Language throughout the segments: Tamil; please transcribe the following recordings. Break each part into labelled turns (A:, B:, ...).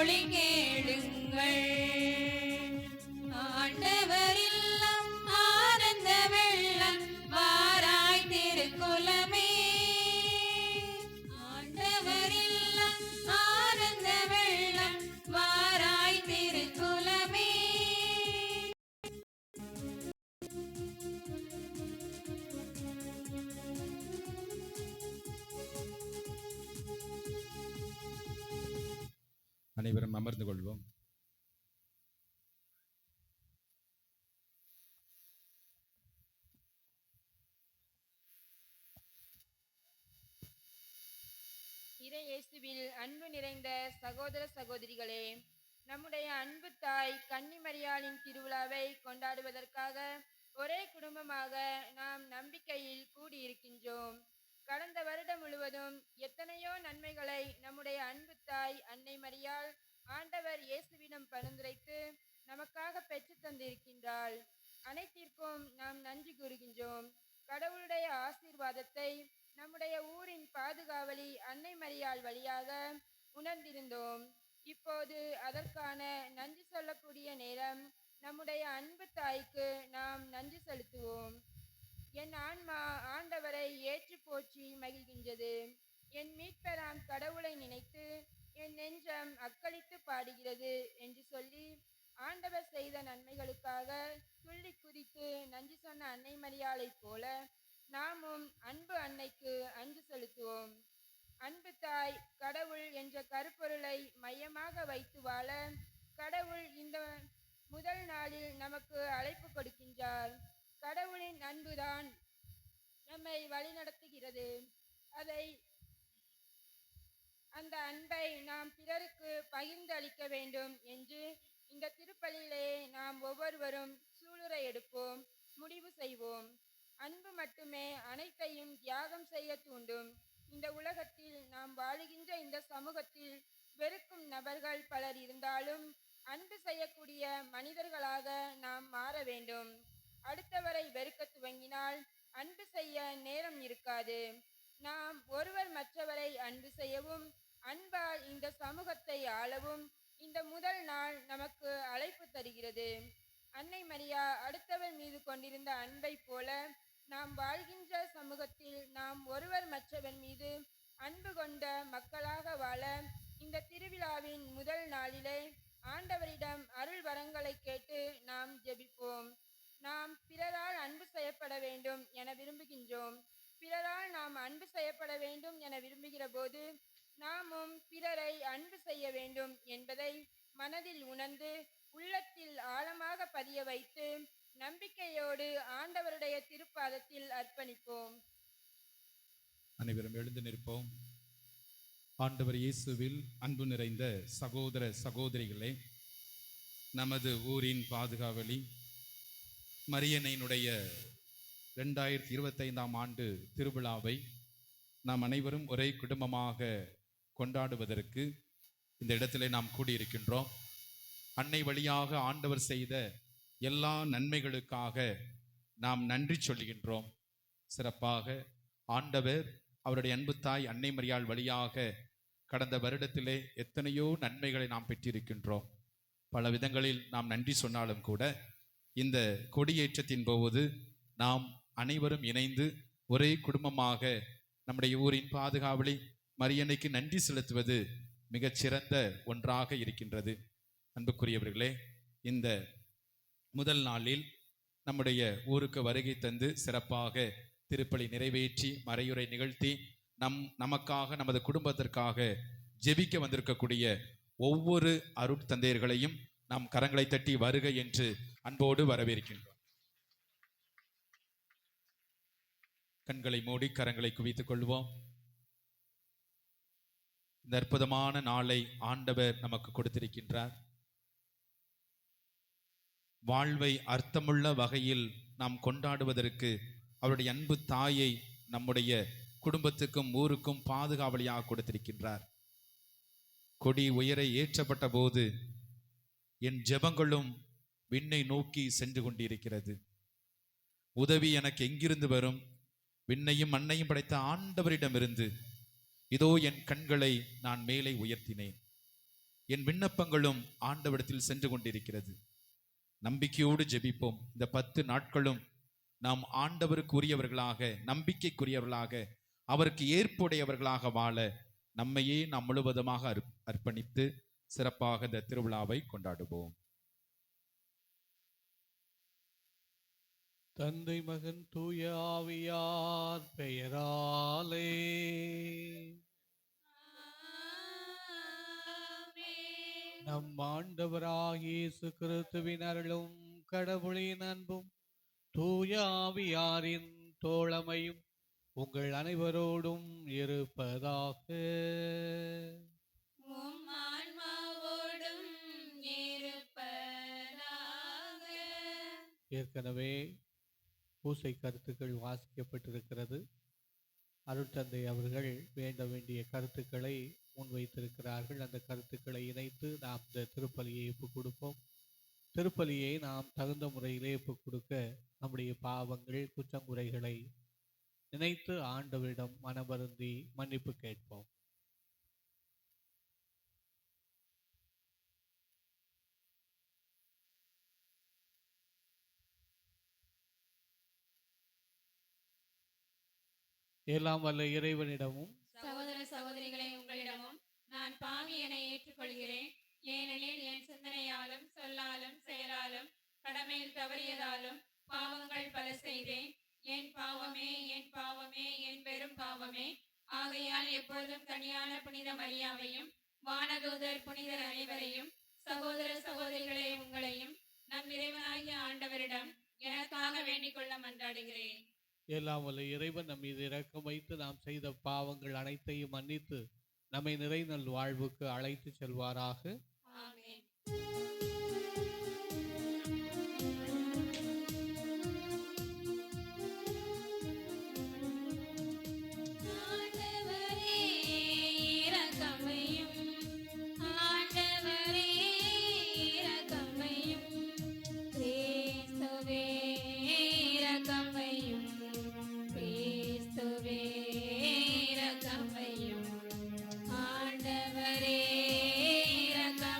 A: மொழி கேளுங்கள். ஆண்டவர் இல்லம் ஆனந்த வெள்ளம் வாராய் திருக்குலமே. ஆண்டவர் இல்லம் ஆனந்த வெள்ளம் வாராய் திருக்குலமே.
B: அனைவரும் அமர்ந்து கொள்வோம்.
C: இறை இயேசுவில் அன்பு நிறைந்த சகோதர சகோதரிகளே, நம்முடைய அன்பு தாய் கன்னிமரியாளின் திருவிழாவை கொண்டாடுவதற்காக ஒரே குடும்பமாக நாம் நம்பிக்கையில் கூடியிருக்கின்றோம். கடந்த வருடம் முழுவதும் எத்தனையோ நன்மைகளை நம்முடைய அன்பு தாய் அன்னை மரியாள் ஆண்டவர் இயேசுவிடம் பரிந்துரைத்து நமக்காக பெற்று தந்திருக்கின்றாள். அனைத்திற்கும் நாம் நன்றி கூறுகின்றோம். கடவுளுடைய ஆசீர்வாதத்தை நம்முடைய ஊரின் பாதுகாவலி அன்னை மரியாள் வழியாக உணர்ந்திருந்தோம். இப்போது அதற்கான நன்றி சொல்லக்கூடிய நேரம். நம்முடைய அன்பு தாய்க்கு நாம் நன்றி செலுத்துவோம். என் ஆன்மா ஆண்டவரை ஏற்றி போற்றி மகிழ்கின்றது. என் மீட்பெறாம் கடவுளை நினைத்து என் நெஞ்சம் அக்களித்து பாடுகிறது என்று சொல்லி ஆண்டவர் செய்த நன்மைகளுக்காக துள்ளி குதித்து நன்றி சொன்ன அன்னை மரியாளைப் போல நாமும் அன்பு அன்னைக்கு அன்பு செலுத்துவோம். அன்பு தாய் கடவுள் என்ற கருப்பொருளை மையமாக வைத்து வாழ கடவுள் இந்த முதல் நாளில் நமக்கு அழைப்பு கொடுக்கின்றார். கடவுளின் அன்புதான் நம்மை வழிநடத்துகிறது. அந்த அன்பை நாம் பிறருக்கு பகிர்ந்து அளிக்க வேண்டும் என்று இந்த திருப்பலியிலே நாம் ஒவ்வொருவரும் சூளுரை எடுப்போம், முடிவு செய்வோம். அன்பு மட்டுமே அனைத்தையும் தியாகம் செய்ய தூண்டும். இந்த உலகத்தில் நாம் வாழுகின்ற இந்த சமூகத்தில் வெறுக்கும் நபர்கள் பலர் இருந்தாலும் அன்பு செய்யக்கூடிய மனிதர்களாக நாம் மாற வேண்டும். அடுத்தவரை வெறுக்க துவங்கினால் அன்பு செய்ய நேரம் இருக்காது. நாம் ஒருவர் மற்றவரை அன்பு செய்யவும் அன்பால் இந்த சமூகத்தை ஆளவும் இந்த முதல் நாள் நமக்கு அழைப்பு தருகிறது. அன்னை மரியா அடுத்தவர் மீது கொண்டிருந்த அன்பை போல நாம் வாழ்கின்ற சமூகத்தில் நாம் ஒருவர் மற்றவர் மீது அன்பு கொண்ட மக்களாக வாழ இந்த திருவிழாவின் முதல் நாளிலே ஆண்டவரிடம் அருள் வரங்களை கேட்டு நாம் ஜெபிப்போம். நாம் பிறரால் அன்பு செய்யப்பட வேண்டும் என விரும்புகின்றோம். பிறரால் நாம் அன்பு செய்யப்பட வேண்டும் என விரும்புகிற போது நாமும் பிறரை அன்பு செய்ய வேண்டும் என்பதை மனதில் உணர்ந்து உள்ளத்தில் ஆழமாக பதிய வைத்து நம்பிக்கையோடு ஆண்டவருடைய திருப்பாதத்தில் அர்ப்பணிப்போம்.
B: அனைவரும் எழுந்து நிற்போம். ஆண்டவர் இயேசுவில் அன்பு நிறைந்த சகோதர சகோதரிகளே, நமது ஊரின் பாதுகாவலி மரியன்னையினுடைய 2025ஆம் ஆண்டு திருவிழாவை நாம் அனைவரும் ஒரே குடும்பமாக கொண்டாடுவதற்கு இந்த இடத்திலே நாம் கூடியிருக்கின்றோம். அன்னை வழியாக ஆண்டவர் செய்த எல்லா நன்மைகளுக்காக நாம் நன்றி சொல்கின்றோம். சிறப்பாக ஆண்டவர் அவருடைய அன்பு தாய் அன்னை மரியாள் வழியாக கடந்த வருடத்திலே எத்தனையோ நன்மைகளை நாம் பெற்றிருக்கின்றோம். பல விதங்களில் நாம் நன்றி சொன்னாலும் கூட இந்த கொடியேற்றத்தின் போது நாம் அனைவரும் இணைந்து ஒரே குடும்பமாக நம்முடைய ஊரின் பாதுகாவலி மரியன்னைக்கு நன்றி செலுத்துவது மிகச்சிறந்த ஒன்றாக இருக்கின்றது. அன்புக்குரியவர்களே, இந்த முதல் நாளில் நம்முடைய ஊருக்கு வருகை தந்து சிறப்பாக திருப்பலி நிறைவேற்றி மறையுரை நிகழ்த்தி நமக்காக நமது குடும்பத்திற்காக ஜெபிக்க வந்திருக்கக்கூடிய ஒவ்வொரு அருட்தந்தையர்களையும் நாம் கரங்களை தட்டி வருக என்று அன்போடு வரவேற்கின்றோம். கண்களை மூடி கரங்களை குவித்துக் கொள்வோம். இந்த அற்புதமான நாளை ஆண்டவர் நமக்கு கொடுத்திருக்கின்றார். வாழ்வை அர்த்தமுள்ள வகையில் நாம் கொண்டாடுவதற்கு அவருடைய அன்பு தாயை நம்முடைய குடும்பத்துக்கும் ஊருக்கும் பாதுகாவலியாக கொடுத்திருக்கின்றார். கொடி உயர ஏற்றப்பட்ட போது என் ஜெபங்களும் விண்ணை நோக்கி சென்று கொண்டிருக்கிறது. உதவி எனக்கு எங்கிருந்து வரும்? விண்ணையும் மண்ணையும் படைத்த ஆண்டவரிடமிருந்து. இதோ என் கண்களை நான் மேலே உயர்த்தினேன். என் விண்ணப்பங்களும் ஆண்டவரிடத்தில் சென்று கொண்டிருக்கிறது. நம்பிக்கையோடு ஜெபிப்போம். இந்த 10 நாட்களும் நாம் ஆண்டவருக்கு உரியவர்களாக, நம்பிக்கைக்குரியவர்களாக, அவருக்கு ஏற்புடையவர்களாக வாழ நம்மையே நாம் முழுவதுமாக அர்ப்பணித்து சிறப்பாக இந்த திருவிழாவை கொண்டாடுவோம்.
D: தந்தை மகன் தூய ஆவியார் பெயராலே நம் ஆண்டவராகிய இயேசு கிறிஸ்துவின் அருளும் கடவுளின் அன்பும் தூய ஆவியாரின் தோழமையும் உங்கள் அனைவரோடும் இருப்பதாக.
A: உம் ஆன்மாவோடும் இருப்பதாக.
D: ஏற்கனவே பூசை கருத்துக்கள் வாசிக்கப்பட்டிருக்கிறது. அருட்தந்தை அவர்கள் வேண்ட வேண்டிய கருத்துக்களை முன்வைத்திருக்கிறார்கள். அந்த கருத்துக்களை இணைத்து நாம் இந்த திருப்பலியை ஒப்புக் கொடுப்போம். திருப்பலியை நாம் தகுந்த முறையிலே ஒப்புக் கொடுக்க நம்முடைய பாவங்கள், குற்றங்குறைகளை நினைத்து ஆண்டவரிடம் மனவருந்தி மன்னிப்பு கேட்போம். எல்லாம் வல்ல இறைவனிடமும்
A: சகோதர சகோதரிகளே, உங்களிடமும் நான் பாவி என ஏற்றுக்கொள்கிறேன். ஏனெனில் என் சிந்தனையாலும் சொல்லாலும் செயலாலும் கடமையில் தவறியதாலும் பாவங்கள் பல செய்தேன். என் பாவமே, என் பாவமே, என் பெரும் பாவமே. ஆகையால் எப்பொழுதும் கனியான புனித மரியாவையும் வானதூதர் புனிதர் அனைவரையும் சகோதர சகோதரிகளே உங்களையும் நம் இறைவனாகிய ஆண்டவரிடம் எனக்காக வேண்டிக் கொள்ள மன்றாடுகிறேன்.
D: எல்லாம் வல்ல இறைவன் நம் மீது இரக்கம் வைத்து நாம் செய்த பாவங்கள் அனைத்தையும் மன்னித்து நம்மை நிறைநல் வாழ்வுக்கு அழைத்து செல்வாராக.
A: ஆமென். ஆண்டவரே இரக்கமையும், ஆண்டவரே இரக்கமையும், கிறிஸ்துவே இரக்கமையும், கிறிஸ்துவே இரக்கமையும், ஆண்டவரே இரக்கமையும்.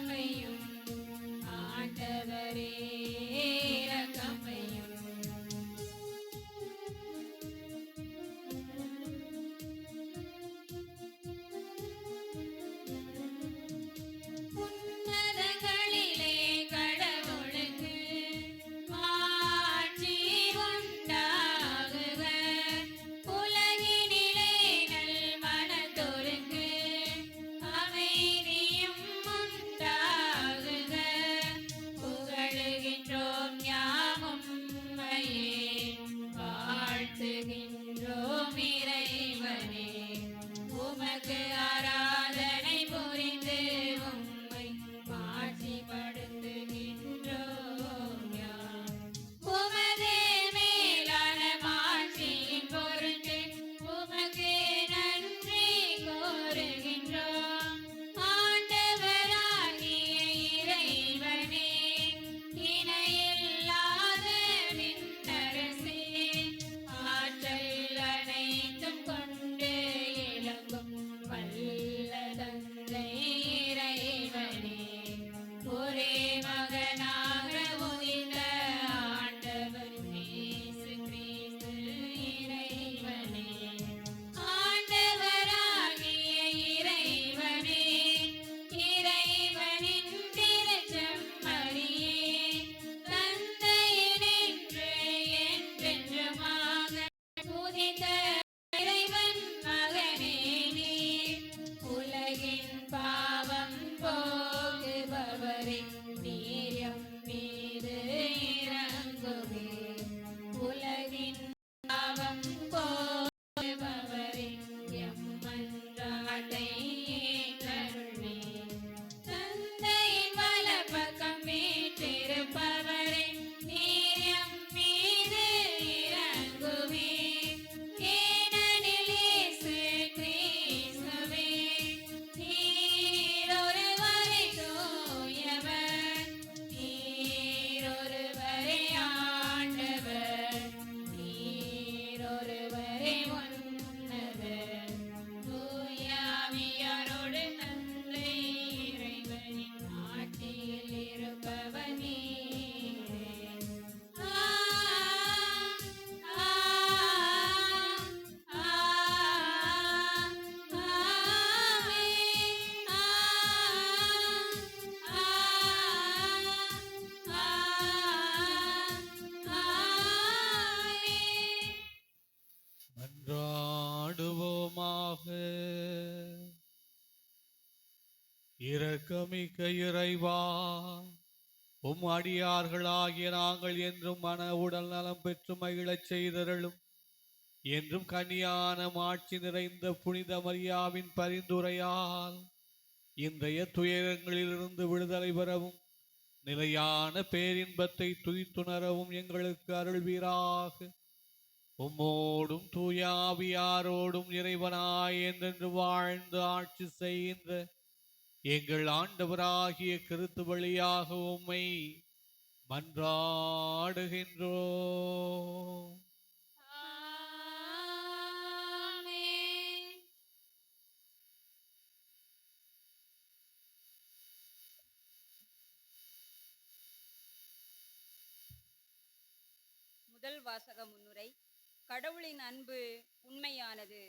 D: இரக்கமிக்க இறைவா, உம் அடியார்களாகிய நாங்கள் என்றும் மன உடல் நலம் பெற்று மகிழச் செய்தருளும். என்றும் கன்னியான மாட்சி நிறைந்த புனித மரியாவின் பரிந்துரையால் இன்றைய துயரங்களிலிருந்து விடுதலை பெறவும் நிலையான பேரின்பத்தை துதித்துணரவும் எங்களுக்கு அருள்வீராக. உம்மோடும் தூயாவியாரோடும் இறைவனாய் என்றென்று வாழ்ந்து ஆட்சி செய்கின்ற எங்கள் ஆண்டவராகிய கிறிஸ்து வழியாக உம்மை மன்றாடுகின்றோம்.
A: ஆமென்.
E: முதல் வாசக முன்னுரை. கடவுளின் அன்பு உண்மையானது.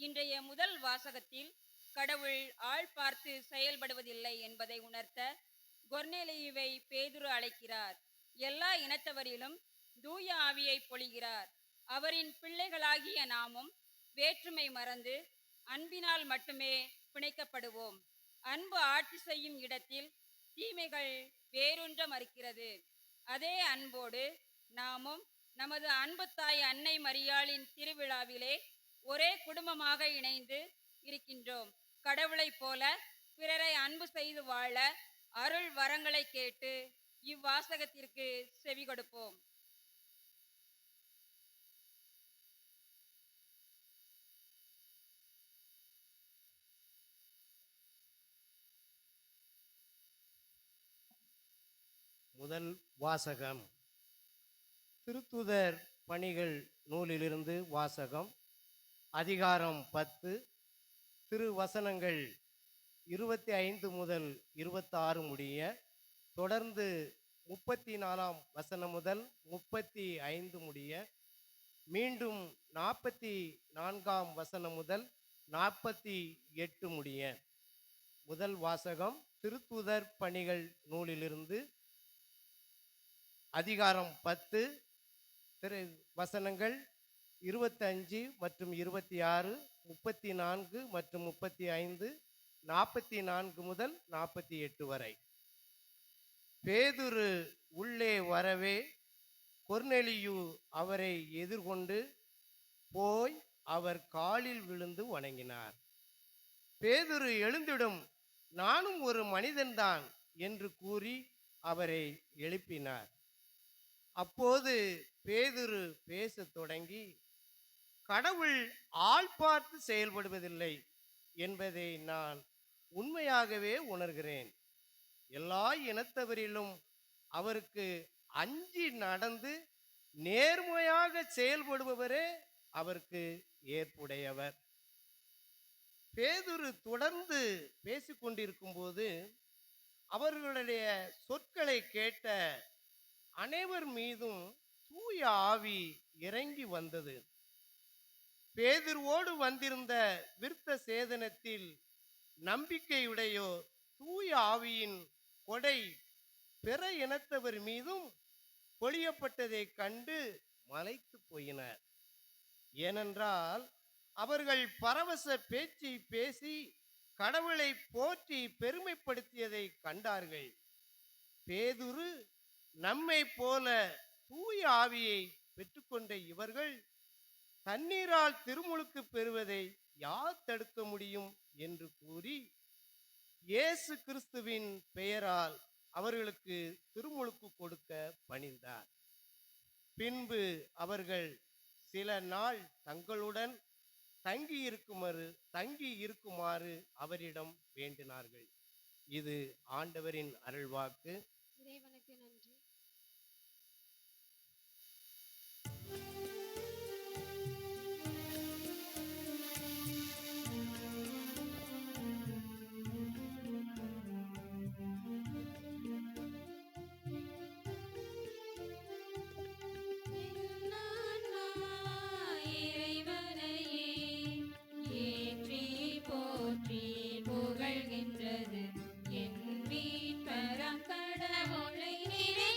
E: இன்றைய முதல் வாசகத்தில் கடவுள் ஆள் பார்த்து செயல்படுவதில்லை என்பதை உணர்த்த கொர்நேலியுவை பேதுரு அழைக்கிறார். எல்லா இனத்தவரிலும் தூய ஆவியை பொழிகிறார். அவரின் பிள்ளைகளாகிய நாமும் வேற்றுமை மறந்து அன்பினால் மட்டுமே பிணைக்கப்படுவோம். அன்பு ஆட்சி செய்யும் இடத்தில் தீமைகள் வேரூன்ற மறுக்கிறது. அதே அன்போடு நாமும் நமது அன்பு தாய் அன்னை மரியாளின் திருவிழாவிலே ஒரே குடும்பமாக இணைந்து இருக்கின்றோம். கடவுளைப் போல பிறரை அன்பு செய்து வாழ அருள் வரங்களை கேட்டு இவ்வாசகத்திற்கு செவி கொடுப்போம்.
F: முதல் வாசகம். திருத்துதர் பணிகள் நூலிலிருந்து வாசகம். அதிகாரம் 10, திருவசனங்கள் 25 முதல் 26 முடிய, தொடர்ந்து 34ஆம் வசனம் முதல் 35 முடிய, மீண்டும் 44ஆம் வசனம் முதல் 48 முடிய. முதல் வாசகம் திருத்துதர் பணிகள் நூலிலிருந்து அதிகாரம் 10, வசனங்கள் 25 மற்றும் 26, 34 மற்றும் 35, 44 முதல் 48 வரை. பேதுரு உள்ளே வரவே கொர்நேலியு அவரை எதிர்கொண்டு போய் அவர் காலில் விழுந்து வணங்கினார். பேதுரு எழுந்திடும், நானும் ஒரு மனிதன்தான் என்று கூறி அவரை எழுப்பினார். அப்போது பேதுரு பேசத் தொடங்கி, கடவுள் ஆள் பார்த்து செயல்படுவதில்லை என்பதை நான் உண்மையாகவே உணர்கிறேன். எல்லா இனத்தவரிலும் அவருக்கு அஞ்சி நடந்து நேர்மையாக செயல்படுபவரே அவருக்கு ஏற்புடையவர். பேதுரு தொடர்ந்து பேசிக்கொண்டிருக்கும் போது அவர்களுடைய சொற்களை கேட்ட அனைவர் மீதும் தூய ஆவி இறங்கி வந்தது. பேதுருவோடு வந்திருந்த விருத்த சேதனத்தில் நம்பிக்கையுடையோர் தூய ஆவியின் கொடை பிற இனத்தவர் மீதும் பொழியப்பட்டதை கண்டு மலைத்து போயினர். ஏனென்றால் அவர்கள் பரவச பேச்சை பேசி கடவுளை போற்றி பெருமைப்படுத்தியதை கண்டார்கள். பேதுரு, நம்மை போல தூய ஆவியை பெற்றுக்கொண்ட இவர்கள் தண்ணீரால் திருமுழுக்கு பெறுவதை யார் தடுக்க முடியும் என்று கூறி இயேசு கிறிஸ்துவின் பெயரால் அவர்களுக்கு திருமுழுக்கு கொடுக்க பணிந்தார். பின்பு அவர்கள் சில நாள் தங்களுடன் தங்கி இருக்குமாறு அவரிடம் வேண்டினார்கள். இது ஆண்டவரின் அருள்வாக்கு.
A: இறைவனுக்கு நன்றி. புகழ்கின்றது என் மீட்பராம் கடவுளை நினை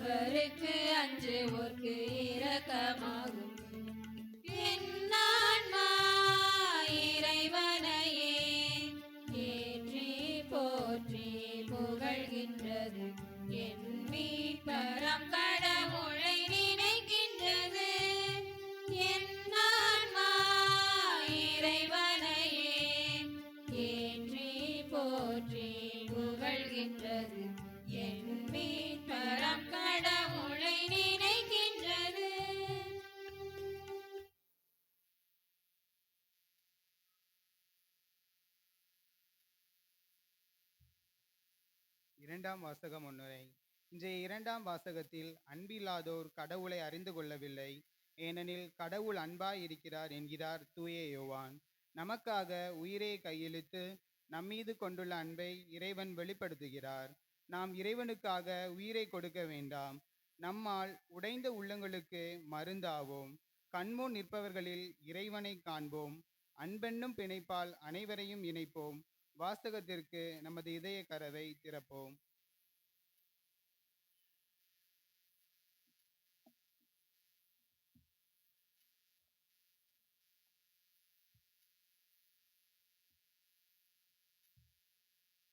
A: அவருக்கு அஞ்சுவோர்க்கு இரக்கமாகும். என் ஆன்மா இறைவனையே ஏற்றி போற்றி புகழ்கின்றது. என் மீட்பராம் கடவுளை நினைக்கின்றது. என் ஆன்மா இறைவனையே ஏற்றி போற்றி புகழ்கின்றது. என் மீட்பராம் கடவுளை நினைக்கின்றது.
G: இரண்டாம் வாசக முன்னுரை. இன்றைய இரண்டாம் வாசகத்தில் அன்பில்லாதோர் கடவுளை அறிந்து கொள்ளவில்லை, ஏனெனில் கடவுள் அன்பாய் இருக்கிறார் என்கிறார் தூய யோவான். நமக்காக உயிரை கையெழுத்து நம்மீது கொண்டுள்ள அன்பை இறைவன் வெளிப்படுத்துகிறார். நாம் இறைவனுக்காக உயிரை கொடுக்க வேண்டாம். நம்மால் உடைந்த உள்ளங்களுக்கு மருந்தாவோம். கண்முன் நிற்பவர்களில் இறைவனை காண்போம். அன்பென்னும் பிணைப்பால் அனைவரையும் இணைப்போம். வாசகத்திற்கு நமது இதய கதவை திறப்போம்.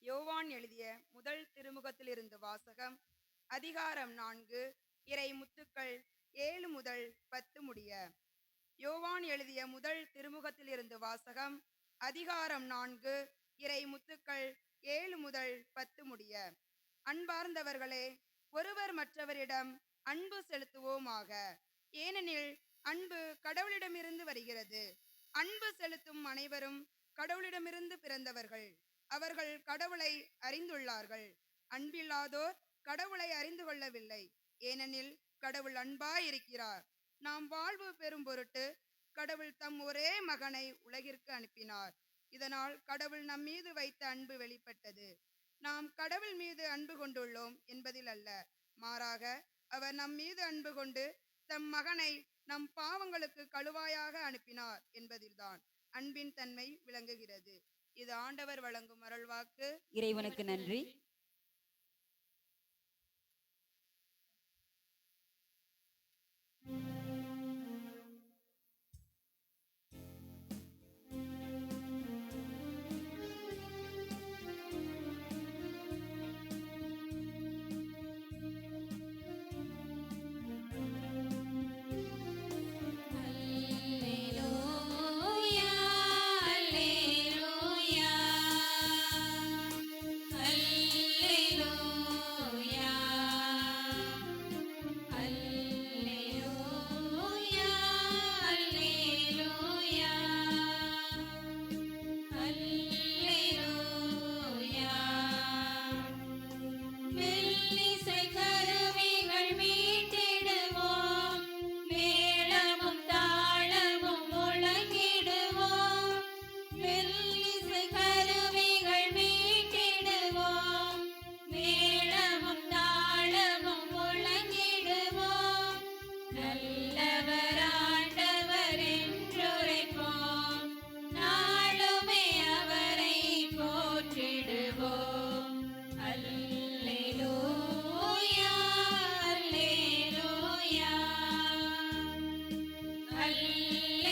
H: யோவான் எழுதிய முதல் திருமுகத்திலிருந்து வாசகம். அதிகாரம் 4, இறை முத்துக்கள் 7 முதல் 10 முடிய. யோவான் எழுதிய முதல் திருமுகத்திலிருந்து வாசகம். அதிகாரம் 4, இறை முத்துக்கள் 7 முதல் 10 முடிய. அன்பார்ந்தவர்களே, ஒருவர் மற்றவரிடம் அன்பு செலுத்துவோமாக. ஏனெனில் அன்பு கடவுளிடமிருந்து வருகிறது. அன்பு செலுத்தும் அனைவரும் கடவுளிடமிருந்து பிறந்தவர்கள். அவர்கள் கடவுளை அறிந்துள்ளார்கள். அன்பில்லாதோர் கடவுளை அறிந்து கொள்ளவில்லை, ஏனெனில் கடவுள் அன்பாயிருக்கிறார். நாம் வாழ்வு பெறும் பொருட்டு கடவுள் தம் ஒரே மகனை உலகிற்கு அனுப்பினார். இதனால் கடவுள் நம் மீது வைத்த அன்பு வெளிப்பட்டது. நாம் கடவுள் மீது அன்பு கொண்டுள்ளோம் என்பதில் அல்ல, மாறாக அவர் நம் மீது அன்பு கொண்டு தம் மகனை நம் பாவங்களுக்கு கழுவாயாக அனுப்பினார் என்பதில்தான் அன்பின் தன்மை விளங்குகிறது. இது ஆண்டவர் வழங்கும் அருள்வாக்கு.
E: இறைவனுக்கு நன்றி.
A: அல்லேலூயா, அல்லேலூயா, அல்லேலூயா, அல்லேலூயா, அல்லேலூயா, அல்லேலூயா. மெல்லிசை கருவிகள் மீட்டிடுவோம், மேளமும் தாளமும் முழங்கிடுவோம். மெல்லிசை கருவிகள் மீட்டிடுவோம், மேளமும் தாளமும் முழங்கிடுவோம். நல்லவர் ஆண்டவர் என்றுரைப்போம், நாளுமே அவரை போற்றிடுவோம். அல்லேலூயா, அல்லேலூயா,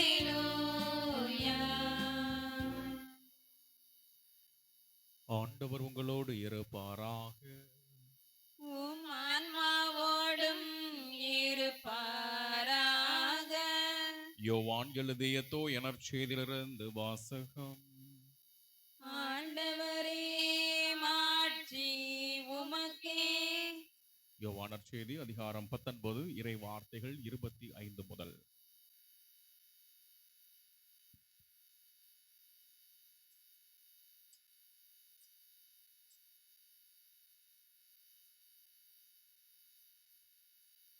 A: அல்லேலூயா.
B: ஆண்டவர் உங்களோடு இருப்பாராக.
A: உம் ஆன்மாவோடும் இருப்பாராக.
B: யோவான் எழுதிய தூய நற்செய்தியிலிருந்து வாசகம்.
A: ஆண்டவரே, மாட்சி உமக்கே.
B: யோவான் நற்செய்தி அதிகாரம் 19 இறை வார்த்தைகள் 25 முதல்.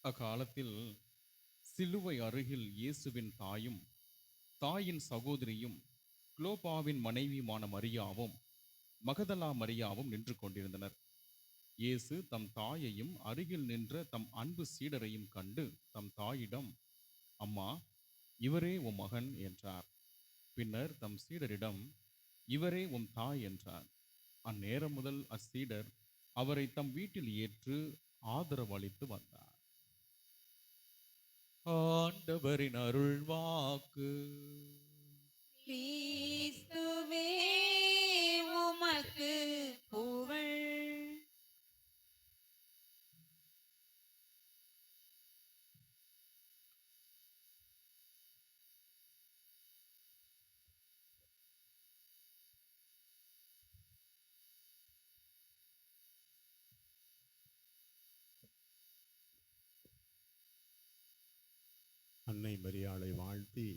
B: அக்காலத்தில் சிலுவை அருகில் இயேசுவின் தாயும் தாயின் சகோதரியும் குளோபாவின் மனைவியுமான மரியாவும் மகதலா மரியாவும் நின்று கொண்டிருந்தனர். இயேசு தம் தாயையும் அருகில் நின்ற தம் அன்பு சீடரையும் கண்டு தம் தாயிடம், அம்மா, இவரே உம் மகன் என்றார். பின்னர் தம் சீடரிடம், இவரே உம் தாய் என்றார். அந்நேரம் முதல் அச்சீடர் அவரை தம் வீட்டில் ஏற்று ஆதரவளித்து வந்தார். ஆண்டவரின் அருள் வாக்கு.
A: கிறிஸ்துவே உமக்கு புகழ்.
I: அன்னை மரியாளை வாழ்த்தி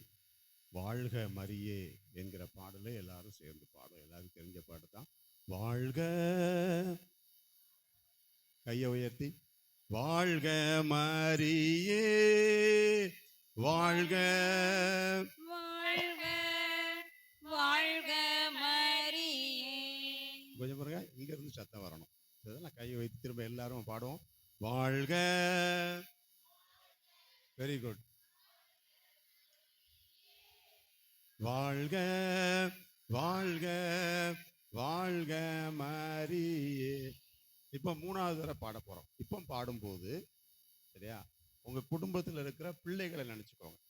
I: வாழ்க மரியே என்கிற பாடலை எல்லாரும் சேர்ந்து பாடும். எல்லாரும் தெரிஞ்ச பாட்டு தான். வாழ்க, கையை உயர்த்தி, வாழ்க மரியே வாழ்க.
A: வாழ்க வாழ்க மரியே.
I: கொஞ்சம் பாருங்க, இங்க இருந்து சத்தம் வரணும். இதெல்லாம் கையை வைத்து திரும்ப எல்லாரும் பாடுவோம். வாழ்க. Very good. வாழ்க வாழ்க வாழ்க மரியே. இப்போ மூணாவது தடவை பாட போறோம். இப்போ பாடும்போது சரியா, உங்க குடும்பத்தில் இருக்கிற பிள்ளைகளை நினைச்சுக்கோங்க.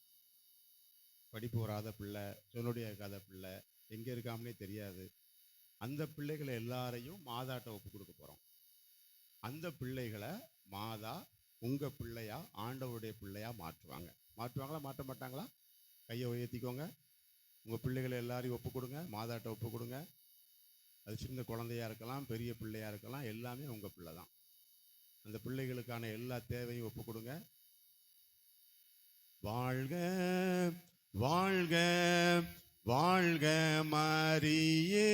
I: படிப்பு வராத பிள்ளை, சொல்லுடைய இருக்காத பிள்ளை, எங்க இருக்காமலே தெரியாது, அந்த பிள்ளைகளை எல்லாரையும் மாதாட்ட ஒப்பு கொடுக்க போறோம். அந்த பிள்ளைகளை மாதா உங்க பிள்ளையா, ஆண்டவருடைய பிள்ளையா மாற்றுவாங்க. மாற்றுவாங்களா, மாற்ற மாட்டாங்களா? கையை உயர்த்திக்கோங்க. உங்க பிள்ளைகளை எல்லாரையும் ஒப்பு கொடுங்க, மாதாட்ட ஒப்பு கொடுங்க. அது சின்ன குழந்தையா இருக்கலாம், பெரிய பிள்ளையா இருக்கலாம், எல்லாமே உங்க பிள்ளை தான். அந்த பிள்ளைகளுக்கான எல்லா தேவையும் ஒப்பு கொடுங்க. வாழ்க வாழ்க வாழ்க மரியே.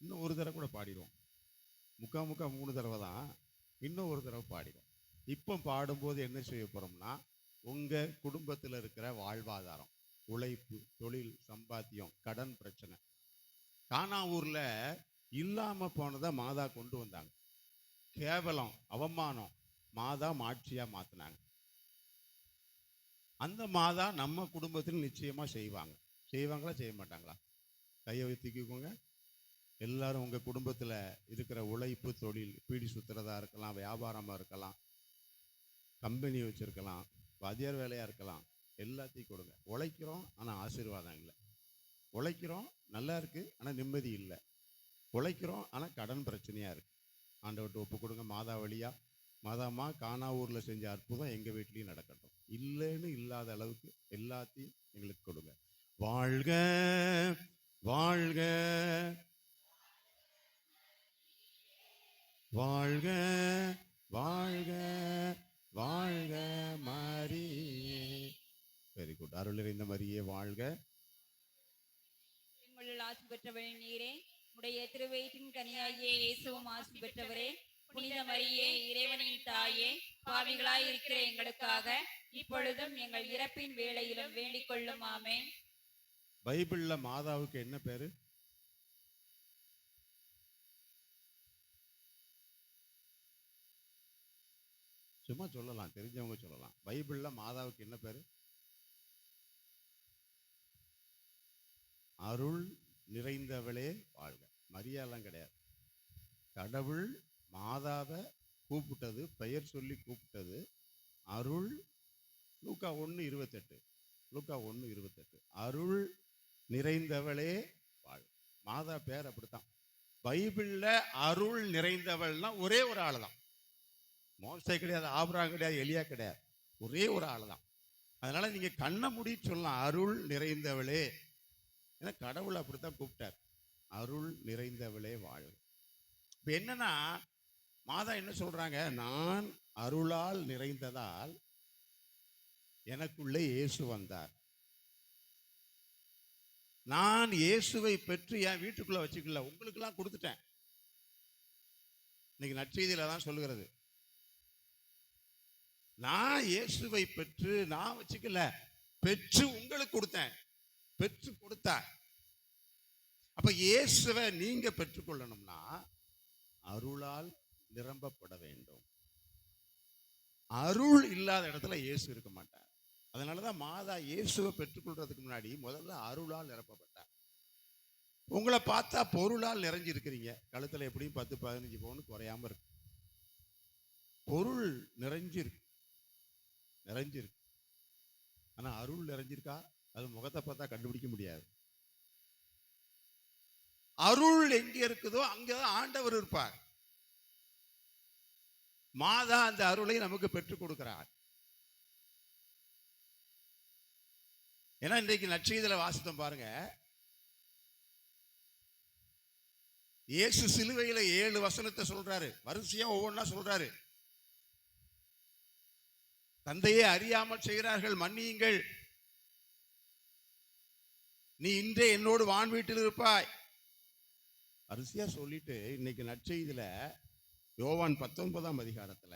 I: இன்னும் ஒரு தடவை கூட பாடிடுவோம். முக்கா 3 தடவை தான். இன்னும் ஒரு தடவை பாடிடும். இப்போ பாடும்போது என்ன செய்ய போறோம்னா, உங்க குடும்பத்தில் இருக்கிற வாழ்வாதாரம், உழைப்பு, தொழில், சம்பாத்தியம், கடன் பிரச்சனை, கானாவூர்ல இல்லாம போனதை மாதா கொண்டு வந்தாங்க. கேவலம், அவமானம், மாதா மாட்சியா மாத்தினாங்க. அந்த மாதா நம்ம குடும்பத்தில் நிச்சயமா செய்வாங்க. செய்வாங்களா, செய்ய மாட்டாங்களா? கையை வைத்திக்கோங்க. எல்லாரும் உங்க குடும்பத்துல இருக்கிற உழைப்பு, தொழில், பீடி சுத்துறதா இருக்கலாம், வியாபாரமா இருக்கலாம், கம்பெனி வச்சிருக்கலாம், வாத்தியார் வேலையா இருக்கலாம், எல்லாத்தையும் கொடுங்க. உழைக்கிறோம் ஆனா ஆசீர்வாதம் இல்லை. உழைக்கிறோம் நல்லா இருக்கு ஆனா நிம்மதி இல்லை. உழைக்கிறோம் ஆனா கடன் பிரச்சனையா இருக்கு. ஆண்டவர்கிட்ட ஒப்பு கொடுங்க. மாதா வழியா, மாதாமா கானாவூர்ல செஞ்ச அற்புதம் எங்க வீட்லயும் நடக்கட்டும். இல்லைன்னு இல்லாத அளவுக்கு எல்லாத்தையும் எங்களுக்கு கொடுங்க. வாழ்க வாழ்க வாழ்க வாழ்க வாழ்க மரியே. Very good. அருள் நிறைந்த மரியே வாழ்க.
E: பெண்களுள் ஆசி பெற்றவளே நீரே, உடைய திருவயிற்றின் கனியாகிய இயேசுவும் ஆசி பெற்றவரே. புனித மரியே, இறைவனின் தாயே, பாவிகளாய் இருக்கிற எங்களுக்காக இப்பொழுதும் எங்கள் இறப்பின் வேளையிலும் வேண்டிக் கொள்ளும். ஆமென்.
I: பைபிள்ல மாதாவுக்கு என்ன பேரு? சும்மா சொல்லலாம், தெரிஞ்சவங்க சொல்லலாம். பைபிள்ல மாதாவுக்கு என்ன பேரு? அருள் நிறைந்தவளே வாழ்க. மரியாலாம் கிடையாது. கடவுள் மாதாவை கூப்பிட்டது, பெயர் சொல்லி கூப்பிட்டது அருள். லூக்கா 1:28, லூக்கா 1:28, அருள் நிறைந்தவளே வாழ்க. மாதா பேர் அப்படித்தான். பைபிள்ல அருள் நிறைந்தவள்னா ஒரே ஒரு ஆள் தான். மோசே கிடையாது, ஆபிரகாம் கிடையாது, எலியா கிடையாது, ஒரே ஒரு ஆள் தான். அதனால நீங்க கண்ணை மூடி சொல்லலாம், அருள் நிறைந்தவளே. ஏன்னா கடவுள் அப்படித்தான் கூப்பிட்டார், அருள் நிறைந்தவளே வாழ்க. இப்ப என்னன்னா, மாதா என்ன சொல்றாங்க, நான் அருளால் நிறைந்ததால் எனக்குள்ளே இயேசு வந்தார். நான் இயேசுவை பெற்று என் வீட்டுக்குள்ள வச்சுக்கல, உங்களுக்கெல்லாம் கொடுத்துட்டேன். இன்னைக்கு நற்செய்தியில தான் சொல்லுகிறது. நான் இயேசுவை பெற்று நான் வச்சுக்கல, பெற்று உங்களுக்கு கொடுத்தேன், பெற்று கொடுத்தார். அப்ப இயேசுவை நீங்க பெற்றுக்கொள்ளணும்னா அருளால் நிரம்பப்பட வேண்டும். அருள் இல்லாத இடத்துல இயேசு இருக்க மாட்டார். அதனாலதான் மாதா இயேசுவை பெற்றுக்கொள்றதுக்கு முன்னாடி முதல்ல அருளால் நிரப்பப்பட்டார். உங்களை பார்த்தா பொருளால் நிறைஞ்சிருக்கிறீங்க. கழுத்துல எப்படியும் 10-15 பவுன் குறையாம இருக்கு. பொருள் நிறைஞ்சிருக்கு. ஆனா அருள் நிறைஞ்சிருக்கா? அது முகத்தை பார்த்தா கண்டுபிடிக்க முடியாது. அருள் எங்க இருக்குதோ அங்கதான் ஆண்டவர் இருப்பார். மாதா அந்த அருளை நமக்கு பெற்றுக் கொடுக்கிறார். ஏன்னா இன்றைக்கு நற்செய்தியில வாசித்தோம் பாருங்க. இயேசு சிலுவையில 7 வசனத்தை சொல்றாரு. வரிசையா ஒவ்வொன்றா சொல்றாரு. தந்தையே அறியாமல் செய்கிறார்கள், மன்னியுங்கள். நீ இன்றே என்னோடு வான் வீட்டில் இருப்பாய். வரிசையா சொல்லிட்டு இன்னைக்கு நற்செய்தியில யோவான் 19ஆம் அதிகாரத்துல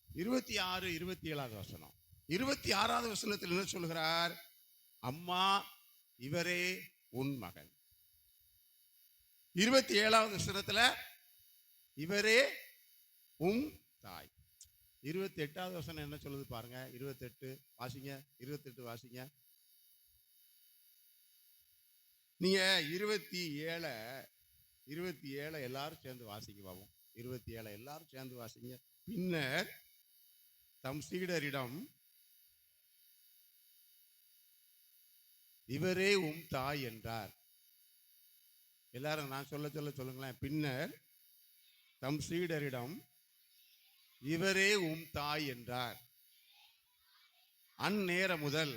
I: 26, 27 வசனம். 26வது வசனத்தில் என்ன சொல்கிறார்? அம்மா, இவரே உன் மகன். 27வது வசனத்துல இவரே உன் தாய். 28வது வசனம் என்ன சொல்லுது பாருங்க. 28 வாசிங்க. 28 வாசிங்க. நீங்க 27 எல்லாரும் சேர்ந்து வாசிங்க பாப்போம். 27 எல்லாரும் சேர்ந்து வாசிங்க. பின்னர் தம் சீடரிடம் இவரே உம் தாய் என்றார். எல்லாரும் நான் சொல்ல சொல்லுங்களேன். பின்னர் தம் சீடரிடம் இவரே உம் தாய் என்றார். அந்நேர முதல்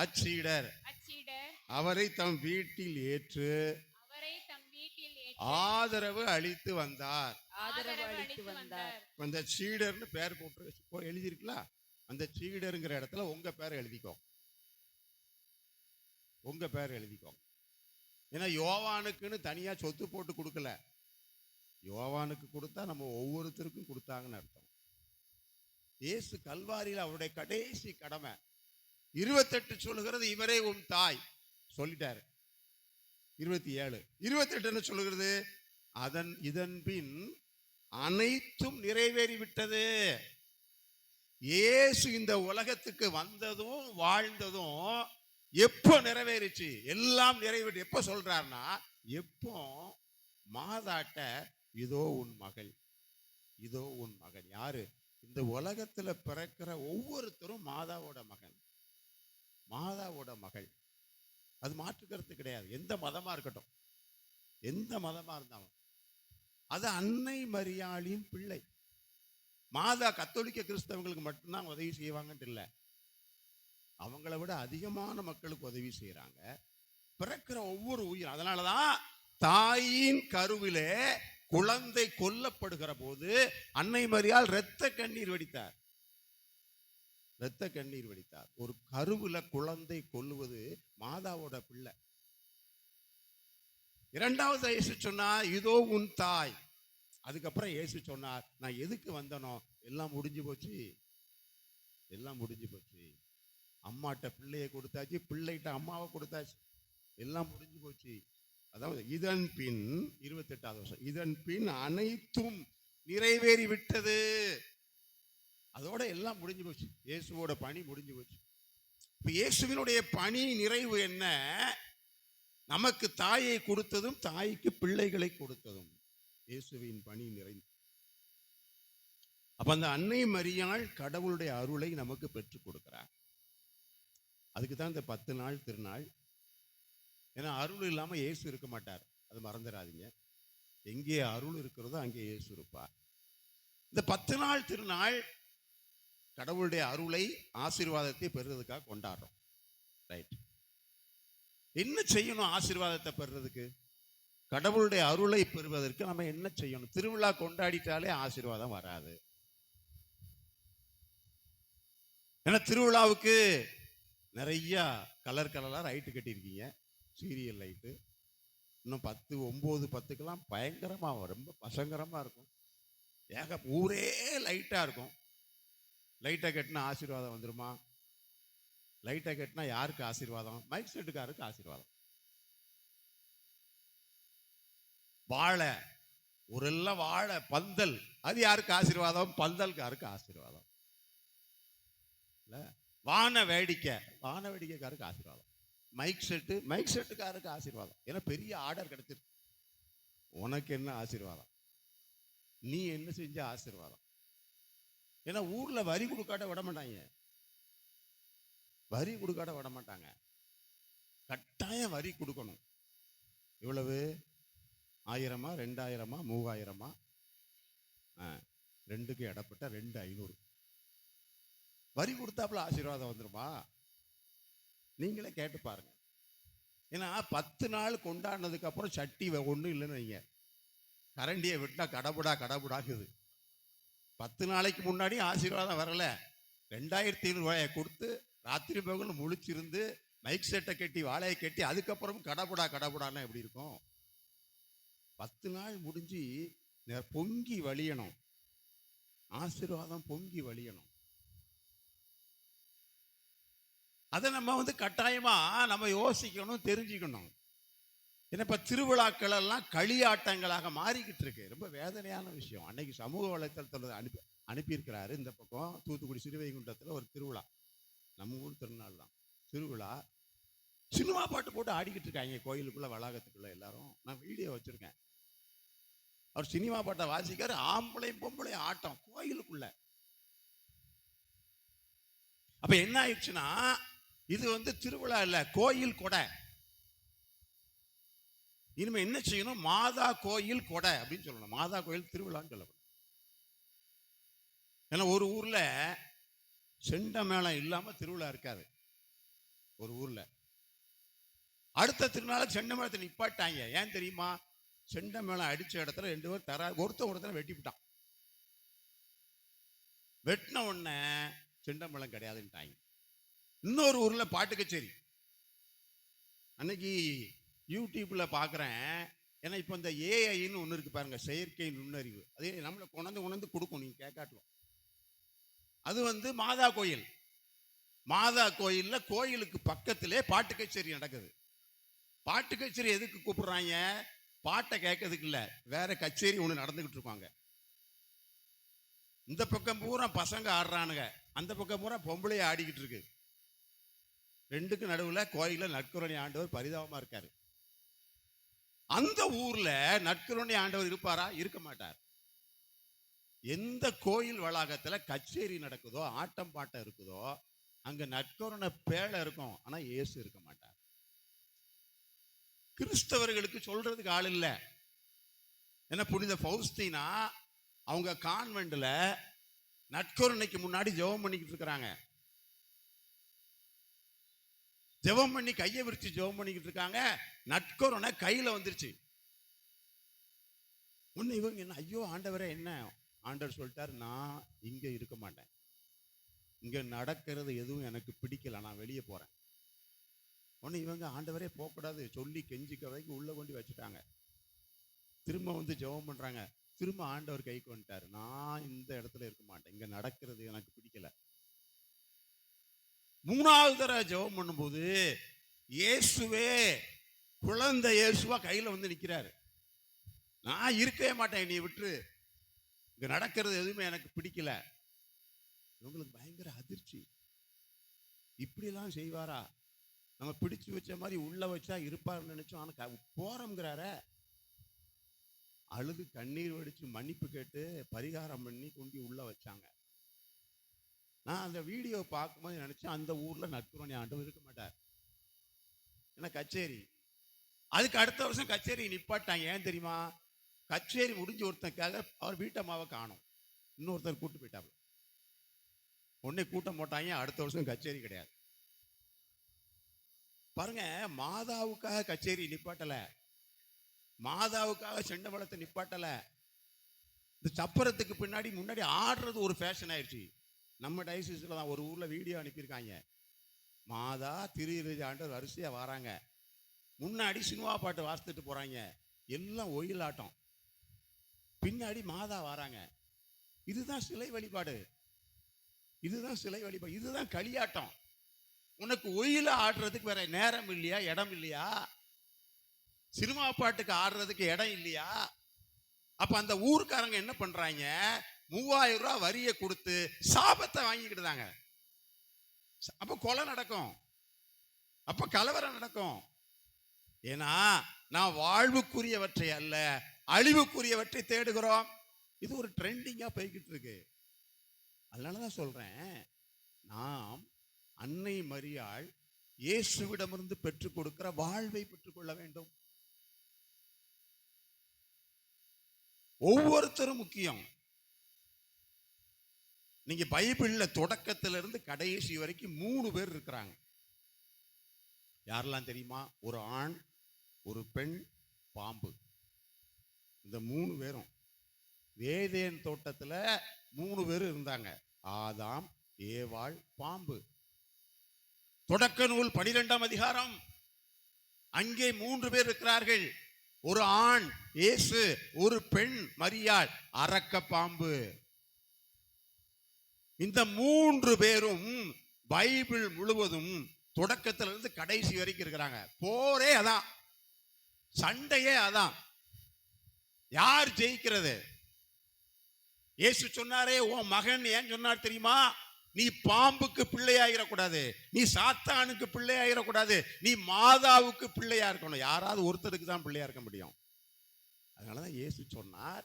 I: அச்சீடர் அவரை தம் வீட்டில் ஏற்று ஆதரவு அளித்து வந்தார். அந்த சீடர்னு பேர் போட்டு எழுதிருக்கலாம். அந்த சீடருங்கிற இடத்துல உங்க பேர் எழுதிக்கோ. ஏன்னா யோவானுக்குன்னு தனியா சொத்து போட்டு கொடுக்கல. யோவானுக்கு கொடுத்தா நம்ம ஒவ்வொருத்தருக்கும் கொடுத்தாங்கன்னு அர்த்தம். இயேசு கல்வாரியில் அவருடைய கடைசி கடமை 28 சொல்லுகிறது இவரே உன் தாய் சொல்லிட்டாரு. 28 என்ன சொல்லுகிறது? இதன் பின் அனைத்தும் நிறைவேறிவிட்டது. இயேசு இந்த உலகத்துக்கு வந்ததும் வாழ்ந்ததும் எப்போ நிறைவேறிச்சு? எல்லாம் நிறைவேறி. எப்ப சொல்றாருன்னா, எப்போ மாதாட்ட இதோ உன் மகள், இதோ உன் மகன். யாரு? இந்த உலகத்துல பிறக்கிற ஒவ்வொருத்தரும் மாதாவோட மகன், மாதாவோட மகள். அது மாற்றுக்கிறது கிடையாது. எந்த மதமா இருக்கட்டும், எந்த மதமா இருந்தாலும். அது அன்னை மரியாளின் பிள்ளை. மாதா கத்தோலிக்க கிறிஸ்தவங்களுக்கு மட்டும்தான் உதவி செய்வாங்கன்ட்டு இல்லை, அவங்கள விட அதிகமான மக்களுக்கு உதவி செய்யறாங்க. பிறக்கிற ஒவ்வொரு உயிர். அதனாலதான் தாயின் கருவிலே குழந்தை கொல்லப்படுகிற போது அன்னை மரியாள் இரத்த கண்ணீர் வடித்தார். ஒரு கருவில குழந்தை கொல்லுவது மாதாவோட பிள்ளை. இரண்டாவது இயேசு சொன்னார் இதோ உன் தாய். அதுக்கப்புறம் இயேசு சொன்னார், நான் எதுக்கு வந்தனோ எல்லாம் முடிஞ்சு போச்சு. அம்மாட்ட பிள்ளையை கொடுத்தாச்சு, பிள்ளைகிட்ட அம்மாவை கொடுத்தாச்சு, எல்லாம் முடிஞ்சு போச்சு. அதாவது இதன் பின் 28வது வருஷம், இதன் பின் அனைத்தும் நிறைவேறி விட்டது. அதோட எல்லாம் முடிஞ்சு போச்சு. இயேசுவோட பணி முடிஞ்சு போச்சு. இப்ப இயேசுவினுடைய பணி நிறைவு என்ன? நமக்கு தாயை கொடுத்ததும் தாய்க்கு பிள்ளைகளை கொடுத்ததும் இயேசுவின் பணி நிறைவு. அப்ப அந்த அன்னை மரியாள் கடவுளுடைய அருளை நமக்கு பெற்றுக் கொடுக்கிறார். அதுக்கு தான் இந்த 10 நாள் திருநாள். ஏன்னா அருள் இல்லாம இயேசு இருக்க மாட்டார், அது மறந்துடாதீங்க. எங்கே அருள் இருக்கிறதோ அங்கே இயேசு இருப்பார். இந்த 10 நாள் திருநாள் கடவுளுடைய அருளை, ஆசீர்வாதத்தை பெறுறதுக்காக கொண்டாடுறோம். ரைட். என்ன செய்யணும் ஆசீர்வாதத்தை பெறுறதுக்கு? கடவுளுடைய அருளை பெறுவதற்கு நம்ம என்ன செய்யணும்? திருவிழா கொண்டாடிட்டாலே ஆசீர்வாதம் வராது. ஏன்னா திருவிழாவுக்கு நிறைய கலர் லைட்டு கட்டியிருக்கீங்க, சீரியல் லைட்டு. இன்னும் 10, 9, 10க்கெல்லாம் பயங்கரமா ரொம்ப பசங்கரமா இருக்கும். ஊரே லைட்டா இருக்கும். லைட்டை கட்டினா ஆசீர்வாதம் வந்துருமா? லைட்டை கட்டினா யாருக்கு ஆசீர்வாதம்? மைக் செட்டுக்காருக்கு ஆசீர்வாதம். வாழை, ஊரெல்லாம் வாழை பந்தல், அது யாருக்கு ஆசீர்வாதம்? பந்தல்காருக்கு ஆசீர்வாதம். இல்லை, வான வேடிக்கைக்காருக்கு ஆசீர்வாதம், மைக் செட்டுக்காருக்கு ஆசீர்வாதம். ஏன்னா பெரிய ஆர்டர் கிடைச்சிருக்கு. உனக்கு என்ன ஆசீர்வாதம்? நீ என்ன செஞ்ச ஆசீர்வாதம்? ஏன்னா ஊர்ல வரி கொடுக்காட்ட விட மாட்டாங்க. கட்டாயம் வரி கொடுக்கணும். இவ்வளவு 1000, 2000, 3000, ரெண்டுக்கு இடப்பட்ட 2500 வரி கொடுத்தாப்புல ஆசீர்வாதம் வந்துருமா? நீங்களே கேட்டு பாருங்க. ஏன்னா 10 நாள் கொண்டாடினதுக்கு அப்புறம் சட்டி ஒன்றும் இல்லைன்னு வைங்க, கரண்டியை விட்டா கடவுடாக்குது. 10 நாளைக்கு முன்னாடி ஆசீர்வாதம் வரல, 2500 ரூபாயை கொடுத்து ராத்திரி பகல் முழிச்சிருந்து மைக் செட்டை கட்டி வாழையை கட்டி அதுக்கப்புறம் கடவுடான்னு எப்படி இருக்கும்? 10 நாள் முடிஞ்சு பொங்கி வழியணும், ஆசீர்வாதம் பொங்கி வழியணும். அதை நம்ம கட்டாயமா நம்ம யோசிக்கணும், தெரிஞ்சுக்கணும். ஏன்னா இப்ப திருவிழாக்கள் எல்லாம் களியாட்டங்களாக மாறிக்கிட்டு இருக்கு. ரொம்ப வேதனையான விஷயம். அன்னைக்கு சமூக வலைத்தளத்தில் அனுப்பியிருக்கிறாரு. இந்த பக்கம் தூத்துக்குடி சிறுவைகுண்டத்தில் ஒரு திருவிழா, நம்ம ஊர் திருநாள் தான் திருவிழா. சினிமா பாட்டு போட்டு ஆடிக்கிட்டு இருக்காங்க கோயிலுக்குள்ள, வளாகத்துக்குள்ள. எல்லாரும் நான் வீடியோ வச்சிருக்கேன். அவர் சினிமா பாட்டை வாசிக்காரு, ஆம்பளை பொம்பளை ஆட்டம் கோயிலுக்குள்ள. அப்ப என்ன ஆயிடுச்சுன்னா, இது திருவிழா இல்ல, கோயில் கொடை. இனிமே என்ன செய்யணும்? மாதா கோயில் கொடை அப்படின்னு சொல்லணும். மாதா கோயில் திருவிழான்னு சொல்லக்கூடாது. ஏன்னா ஒரு ஊர்ல செண்ட மேளம் இல்லாம திருவிழா இருக்காது. ஒரு ஊர்ல அடுத்த திருநாள் செண்ட மேளத்தை நிப்பாட்டாங்க. ஏன் தெரியுமா? செண்ட மேளம் அடிச்ச இடத்துல 2 பேர் ஒருத்தர் வெட்டிவிட்டான். வெட்டின உடனே செண்ட மேளம் கிடையாதுன்ட்டாங்க. இன்னொரு ஊர்ல பாட்டு கச்சேரி. அன்னைக்கு யூடியூப்ல பாக்குறேன். ஏன்னா இப்ப இந்த ஏஐன்னு ஒண்ணு இருக்கு பாருங்க, செயற்கை நுண்ணறிவு. அதே நம்மளை கொண்டு கொடுக்கும், நீங்க கேட்காட்டலாம். அது மாதா கோயில். மாதா கோயில்ல கோயிலுக்கு பக்கத்திலே பாட்டு கச்சேரி நடக்குது. பாட்டு கச்சேரி எதுக்கு கூப்பிடுறாங்க? பாட்டை கேட்கறதுக்கு இல்ல, வேற கச்சேரி ஒண்ணு நடந்துகிட்டு இருப்பாங்க. இந்த பக்கம் பூரா பசங்க ஆடுறானுங்க, அந்த பக்கம் பூரா பொம்பளைய ஆடிக்கிட்டு இருக்கு. ரெண்டுக்கு நடுவுல கோயில நற்கருணை ஆண்டவர் பரிதாபமா இருக்காரு. அந்த ஊர்ல நற்கருணை ஆண்டவர் இருப்பாரா? இருக்க மாட்டார். எந்த கோயில் வளாகத்துல கச்சேரி நடக்குதோ, ஆட்டம் பாட்டம் இருக்குதோ, அங்க நற்கருணை பேழை இருக்கும், ஆனா இயேசு இருக்க மாட்டார். கிறிஸ்தவர்களுக்கு சொல்றதுக்கு ஆள் இல்ல. என்ன, புனித பௌஸ்தீனா அவங்க கான்வென்ட்ல நற்கருணைக்கு முன்னாடி ஜெபம் பண்ணிக்கிட்டு இருக்கிறாங்க. ஜெபம் பண்ணி கையை விரிச்சு ஜெபம் பண்ணிக்கிட்டு இருக்காங்க. நற்கருணை கையில வந்துருச்சு. ஒண்ணு இவங்க என்ன, ஐயோ ஆண்டவரே என்ன? ஆண்டவர் சொல்லிட்டாரு, நான் இங்க இருக்க மாட்டேன், இங்க நடக்கிறது எதுவும் எனக்கு பிடிக்கல, நான் வெளியே போறேன். ஒண்ணு இவங்க ஆண்டவரே போகக்கூடாது சொல்லி கெஞ்சிக்க வரைக்கும் உள்ள கொண்டு வச்சுட்டாங்க. திரும்ப ஜெபம் பண்றாங்க. திரும்ப ஆண்டவர் கைக்கு வந்துட்டாரு, நான் இந்த இடத்துல இருக்க மாட்டேன், இங்க நடக்கிறது எனக்கு பிடிக்கல. 3வது தடவை ஜெபம் பண்ணும்போது இயேசுவே, குழந்தை இயேசுவா கையில நிக்கிறாரு. நான் இருக்கவே மாட்டேன், நீ விட்டுரு, இங்க நடக்கிறது எதுவுமே எனக்கு பிடிக்கல. இவங்களுக்கு பயங்கர அதிர்ச்சி. இப்படிலாம் செய்வாரா? நம்ம பிடிச்சு வச்ச மாதிரி உள்ள வச்சா இருப்பாருன்னு நினைச்சோம், ஆனா போறோம்ங்கிறார. அழுது கண்ணீர் வடிச்சு மன்னிப்பு கேட்டு பரிகாரம் பண்ணி கொண்டு உள்ள வச்சாங்க. நான் அந்த வீடியோ பார்க்கும்போது நினைச்சேன், அந்த ஊர்ல நற்கருணை ஆண்டவர் இருக்க மாட்டார். ஏன்னா கச்சேரி. அதுக்கு அடுத்த வருஷம் கச்சேரி நிப்பாட்டாங்க. ஏன் தெரியுமா? கச்சேரி முடிஞ்சு ஒருத்தனுக்காக அவர் வீட்டம்மாவை காணும், இன்னொருத்தர் கூட்டு போயிட்டாங்க. உடனே கூட்டம் போட்டாங்க. அடுத்த வருஷம் கச்சேரி கிடையாது. பாருங்க, மாதாவுக்காக கச்சேரி நிப்பாட்டல, மாதாவுக்காக செண்டமலத்தை நிப்பாட்டல. இந்த சப்பரத்துக்கு முன்னாடி ஆடுறது ஒரு ஃபேஷன் ஆயிடுச்சு. நம்ம டயசிஸ்ல தான் ஒரு ஊர்ல வீடியோ அனுப்பியிருக்காங்க. மாதா திரு ஆண்டவர் வரிசையா வராங்க, முன்னாடி சினிமா பாட்டு வாசித்துட்டு போறாங்க, எல்லாம் ஒயிலாட்டம். பின்னாடி மாதா வராங்க. இதுதான் சிலை வழிபாடு, இதுதான் சிலை வழிபாடு, இதுதான் களியாட்டம். உனக்கு ஒயில ஆடுறதுக்கு வேற நேரம் இல்லையா, இடம் இல்லையா? சினிமா பாட்டுக்கு ஆடுறதுக்கு இடம் இல்லையா? அப்ப அந்த ஊருக்காரங்க என்ன பண்றாங்க? 3000 ரூபாய் வரியை கொடுத்து சாபத்தை வாங்கிக்கிட்டுதாங்க. அப்ப கொலை நடக்கும், அப்ப கலவரம் நடக்கும். ஏன்னா நான் வாழ்வுக்குரியவற்றை அல்ல அழிவுக்குரியவற்றை தேடுகிறோம். இது ஒரு ட்ரெண்டிங்கா போய்கிட்டு இருக்கு. அதனாலதான் சொல்றேன், நாம் அன்னை மரியாள் இயேசுவிடமிருந்து பெற்றுக் கொடுக்கிற வாழ்வை பெற்றுக்கொள்ள வேண்டும். ஒவ்வொருத்தரும் முக்கியம். நீங்க பைபிள்ல தொடக்கத்திலிருந்து கடைசி வரைக்கும் 3 பேர் இருக்கிறாங்க. யாரெல்லாம் தெரியுமா? ஒரு ஆண், ஒரு பெண், பாம்பு. இந்த 3 பேரும் ஏதேன் தோட்டத்துல 3 பேர் இருந்தாங்க. ஆதாம், ஏவாள், பாம்பு. தொடக்க நூல் 12ஆம் அதிகாரம், அங்கே 3 பேர் இருக்கிறார்கள். ஒரு ஆண் இயேசு, ஒரு பெண் மரியாள், அரக்க பாம்பு. இந்த 3 பேரும் பைபிள் முழுவதும் தொடக்கத்திலிருந்து கடைசி வரைக்கும் இருக்கிறாங்க. போரே அதான், சண்டையே அதான். யார் ஜெயிக்கிறது? இயேசு சொன்னாரே, உன் மகன் ஏன் சொன்னார் தெரியுமா? நீ பாம்புக்கு பிள்ளையாயிடக்கூடாது, நீ சாத்தானுக்கு பிள்ளையாயிடக்கூடாது, நீ மாதாவுக்கு பிள்ளையா இருக்கணும். யாராவது ஒருத்தருக்கு தான் பிள்ளையா இருக்க முடியும். அதனாலதான் இயேசு சொன்னார்,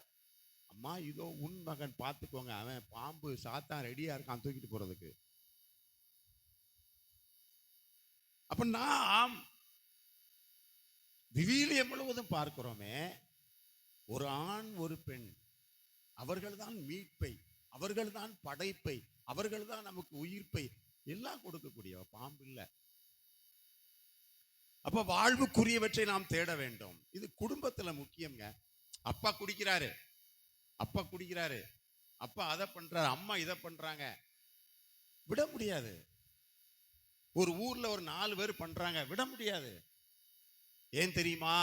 I: அம்மா இதோ உன் மகன், பார்த்துக்கோங்க, அவன் பாம்பு சாத்தான் ரெடியா இருக்கான் தூக்கிட்டு போறதுக்கு. அப்ப நாம் விவிலியம் முழுவதும் பார்க்கிறோமே, ஒரு ஆண் ஒரு பெண், அவர்கள்தான் மீட்பை, அவர்கள்தான் படைப்பை, அவர்கள்தான் நமக்கு உயிர்ப்பை எல்லாம் கொடுக்கக்கூடிய, பாம்பு இல்ல. அப்ப வாழ்வுக்குரியவற்றை நாம் தேட வேண்டும். இது குடும்பத்துல முக்கியங்க. அப்பா குடிக்கிறாரு, அப்பா அதை பண்றாரு, அம்மா இதை பண்றாங்க, விட முடியாது. ஒரு ஊர்ல ஒரு 4 பேர் பண்றாங்க, விட முடியாது. ஏன் தெரியுமா?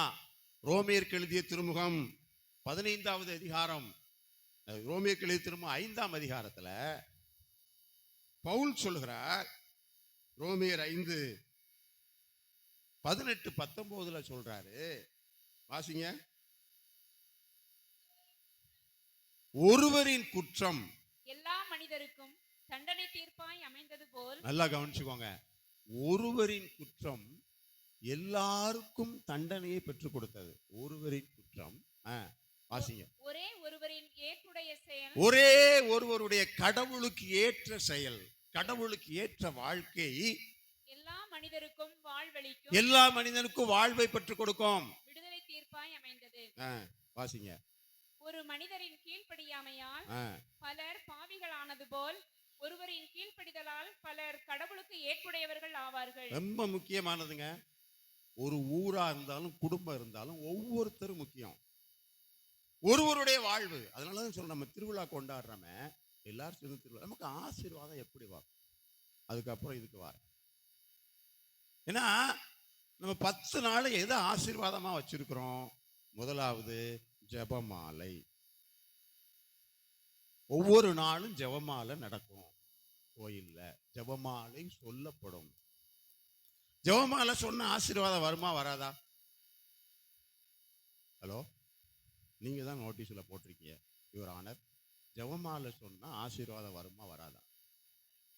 I: ரோமியருக்கு எழுதிய திருமுகம் 15வது அதிகாரம், ரோமியருக்கு எழுதிய திருமுகம் 5ஆம் அதிகாரத்துல பவுல் சொல்கிறார், ரோமியர் 5:18-19 சொல்றாரு. வாசிங்க. ஒருவரின் குற்றம்
A: எல்லா மனிதருக்கும் தண்டனை தீர்ப்பாய் அமைந்தது போல்,
I: நல்லா கவனிச்சுக்கோங்க, ஒருவரின் குற்றம் எல்லாருக்கும் தண்டனையை பெற்றுக் கொடுத்தது. ஒருவரின் குற்றம், வாசிங்க.
A: ஒரே ஒருவரின் ஏற்புடைய செயல்,
I: ஒரே ஒருவருடைய கடவுளுக்கு ஏற்ற செயல், கடவுளுக்கு ஏற்ற வாழ்க்கை
A: எல்லா மனிதருக்கும் வாழ்வளிக்கும்,
I: எல்லா மனிதனுக்கும் வாழ்வை பெற்றுக் கொடுக்கும்.
A: விடுதலை தீர்ப்பாய் அமைந்தது.
I: வாசிங்க.
A: ஒரு மனிதரின் கீழ்ப்படியாமையால் பலர் பாவிகளானது போல், ஒருவரின் கீழ்ப்படிதலால் பலர் கடவுளுக்கு ஏற்புடையவர்கள் ஆவார்கள்.
I: ரொம்ப முக்கியமானதுங்க. ஒரு ஊரா இருந்தாலும் குடும்பம் இருந்தாலும் ஒவ்வொருத்தரும் முக்கியம், ஒருவருடைய வாழ்வு. அதனாலதான் சொல்ல, நம்ம திருவிழா கொண்டாடுறோமே, எல்லாரும் சேர்ந்து திருவிழா, நமக்கு ஆசீர்வாதம் எப்படி வரும்? அதுக்கப்புறம் இதுக்கு வர, ஏன்னா நம்ம 10 நாள் எதை ஆசீர்வாதமா வச்சிருக்கிறோம்? முதலாவது ஜெபமாலை. ஒவ்வொரு நாளும் ஜெபமாலை நடக்கும் கோயில்ல, ஜெபமாலை சொல்லப்படும். ஜெபமாலை சொன்ன ஆசீர்வாதம் வருமா வராதா? ஹலோ, நீங்க தான் நோட்டீஸ்ல போட்டிருக்கீங்க, யுவர் ஆனர், ஜெபமாலை சொன்னா ஆசீர்வாதம் வருமா வராதா?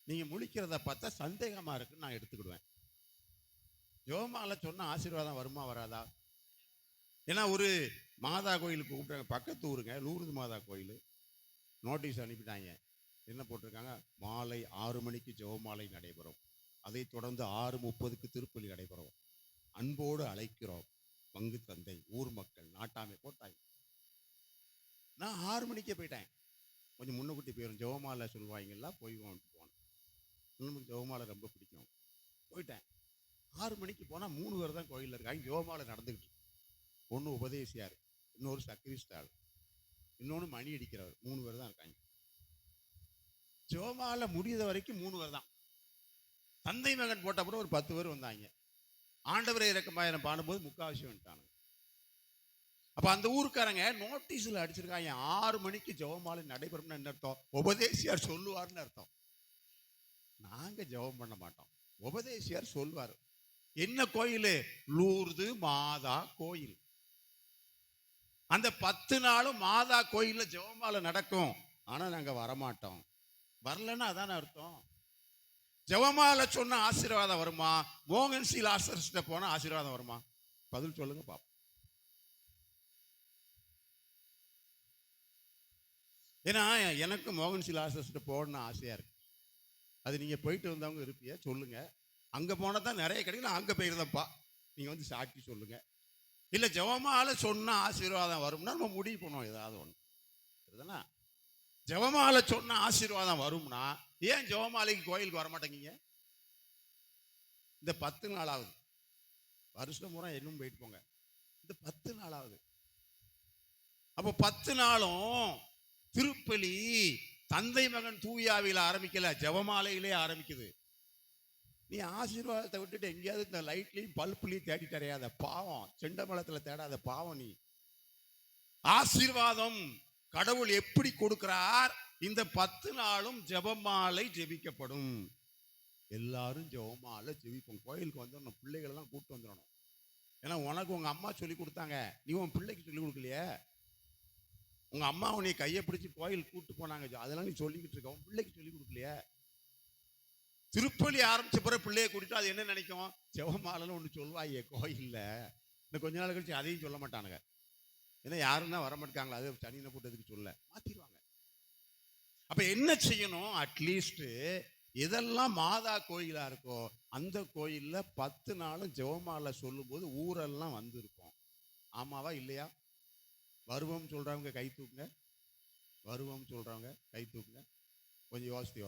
I: நீங்க முழிக்கிறத பார்த்தா சந்தேகமா இருக்குன்னு நான் எடுத்துக்கிடுவேன். ஜெபமாலை சொன்னா ஆசீர்வாதம் வருமா வராதா? ஏன்னா ஒரு மாதா கோயிலுக்கு கூப்பிட்டாங்க, பக்கத்து ஊருங்க, லூர்து மாதா கோயில். நோட்டீஸ் அனுப்பிட்டாங்க. என்ன போட்டிருக்காங்க? மாலை 6 மணிக்கு ஜெபமாலை நடைபெறும், அதைத் தொடர்ந்து 6:30க்கு திருப்பலி நடைபெறும், அன்போடு அழைக்கிறோம் பங்கு தந்தை, ஊர் மக்கள், நாட்டாமை போட்டாங்க. நான் 6 மணிக்கே போயிட்டேன். கொஞ்சம் முன்னக்கூட்டி போயிடும், ஜெபமாலை சொல்லுவாங்கல்ல, போய் போனேன். நமக்கு ஜெபமாலை ரொம்ப பிடிக்கும், போயிட்டேன். 6 மணிக்கு போனால் 3 பேர் தான் கோயிலில் இருக்காங்க, ஜெபமாலை நடந்துக்கிட்டு. ஒன்று உபதேசியார், இன்னொரு சக்ரிஸ்டால், இன்னொன்று மணி அடிக்கிறவர். 3 பேர் தான் இருக்காங்க. ஜெபமாலை முடியாத வரைக்கும் 3 பேர் தான். தந்தை மகன் போட்ட அப்புறம் ஒரு 10 பேர் வந்தாங்க. ஆண்டவரை இறக்கமாயிரம் பாடும்போது 3/4 வந்துட்டாங்க. அப்ப அந்த ஊருக்காரங்க நோட்டீஸ்ல அடிச்சிருக்காங்க, 6 மணிக்கு ஜெபமாலை நடைபெறும்னு என்ன அர்த்தம்? உபதேசியார் சொல்லுவார்னு அர்த்தம். நாங்க ஜெபம் பண்ண மாட்டோம், உபதேசியார் சொல்வார். என்ன கோயில்? லூர்து மாதா கோயில். அந்த 10 நாளும் மாதா கோயில்ல ஜெபமாலை நடக்கும். ஆனா நாங்க வரமாட்டோம். வரலன்னா அதான அர்த்தம். ஜெபமாலை சொன்ன ஆசீர்வாதம் வருமா? மோகன் சி லாசர்ஸ்ட போனா ஆசீர்வாதம் வருமா? பதில் சொல்லுங்க பாப்போம். ஏன்னா எனக்கு மோகன் சி லாசர்ஸ்ட போகணும்னு ஆசையா இருக்கு. அது நீங்க போயிட்டு வந்தவங்க இருப்பிய சொல்லுங்க. அங்க போனா தான் நிறைய கிடைக்கும். நான் அங்க போயிருந்தப்பா, நீங்க வந்து சாட்சி சொல்லுங்க. இல்ல ஜெபமாலை சொன்ன ஆசீர்வாதம் வரும்னா நம்ம முடிவு பண்ணுவோம் ஏதாவது ஒண்ணு. சரிதானா? ஜெபமாலை சொன்ன ஆசீர்வாதம் வரும்னா ஏன் ஜெபமாலைக்கு கோயிலுக்கு வர மாட்டேங்க? இந்த 10 நாளாவது, வருஷம் பூரா இன்னும் போயிட்டு போங்க, இந்த 10 நாளாவது. அப்போ 10 நாளும் திருப்பலி தந்தை மகன் தூயாவில ஆரம்பிக்கல, ஜெபமாலையிலே ஆரம்பிக்குது. நீ ஆசீர்வாதத்தை விட்டுட்டு எங்கேயாவது இந்த லைட்லையும் பல்புலையும் தேடி தரையாத பாவம், செண்டமலத்துல தேடாத பாவம் நீ. ஆசீர்வாதம் கடவுள் எப்படி கொடுக்கிறார்? இந்த 10 நாளும் ஜெபமாலை ஜெபிக்கப்படும். எல்லாரும் ஜெபமாலை ஜெபிப்போம். கோயிலுக்கு வந்துடணும், பிள்ளைகளெல்லாம் கூப்பிட்டு வந்துடணும். ஏன்னா உனக்கு உங்க அம்மா சொல்லி கொடுத்தாங்க, நீ உன் பிள்ளைக்கு சொல்லி கொடுக்கலையே. உங்க அம்மா உன்னை கையை பிடிச்சி கோயில் கூப்பிட்டு போனாங்க, அதெல்லாம் நீ சொல்லிக்கிட்டு இருக்க, உன் பிள்ளைக்கு சொல்லி கொடுக்கலையே. திருப்பலி ஆரம்பிச்ச பிறகு பிள்ளைய கூட்டிட்டு அது என்ன நினைக்கும்? ஜெபமாலைன்னு ஒன்று சொல்லுவாயே கோயில்ல, இந்த கொஞ்ச நாள் கழிச்சு அதையும் சொல்ல மாட்டானுங்க. ஏன்னா யாரும் தான் வரமாட்டாங்களா, அது தனியை போட்டதுக்கு சொல்ல மாத்திடுவாங்க. அப்ப என்ன செய்யணும்? அட்லீஸ்ட் எதெல்லாம் மாதா கோயிலா இருக்கோ அந்த கோயில்ல 10 நாளும் ஜெபமாலை சொல்லும் போது ஊரெல்லாம் வந்திருப்போம். ஆமாவா இல்லையா? வருவோம் சொல்றவங்க கை தூக்குங்க. வருவோம் சொல்றவங்க கை தூக்குங்க. கொஞ்சம் யோசித்து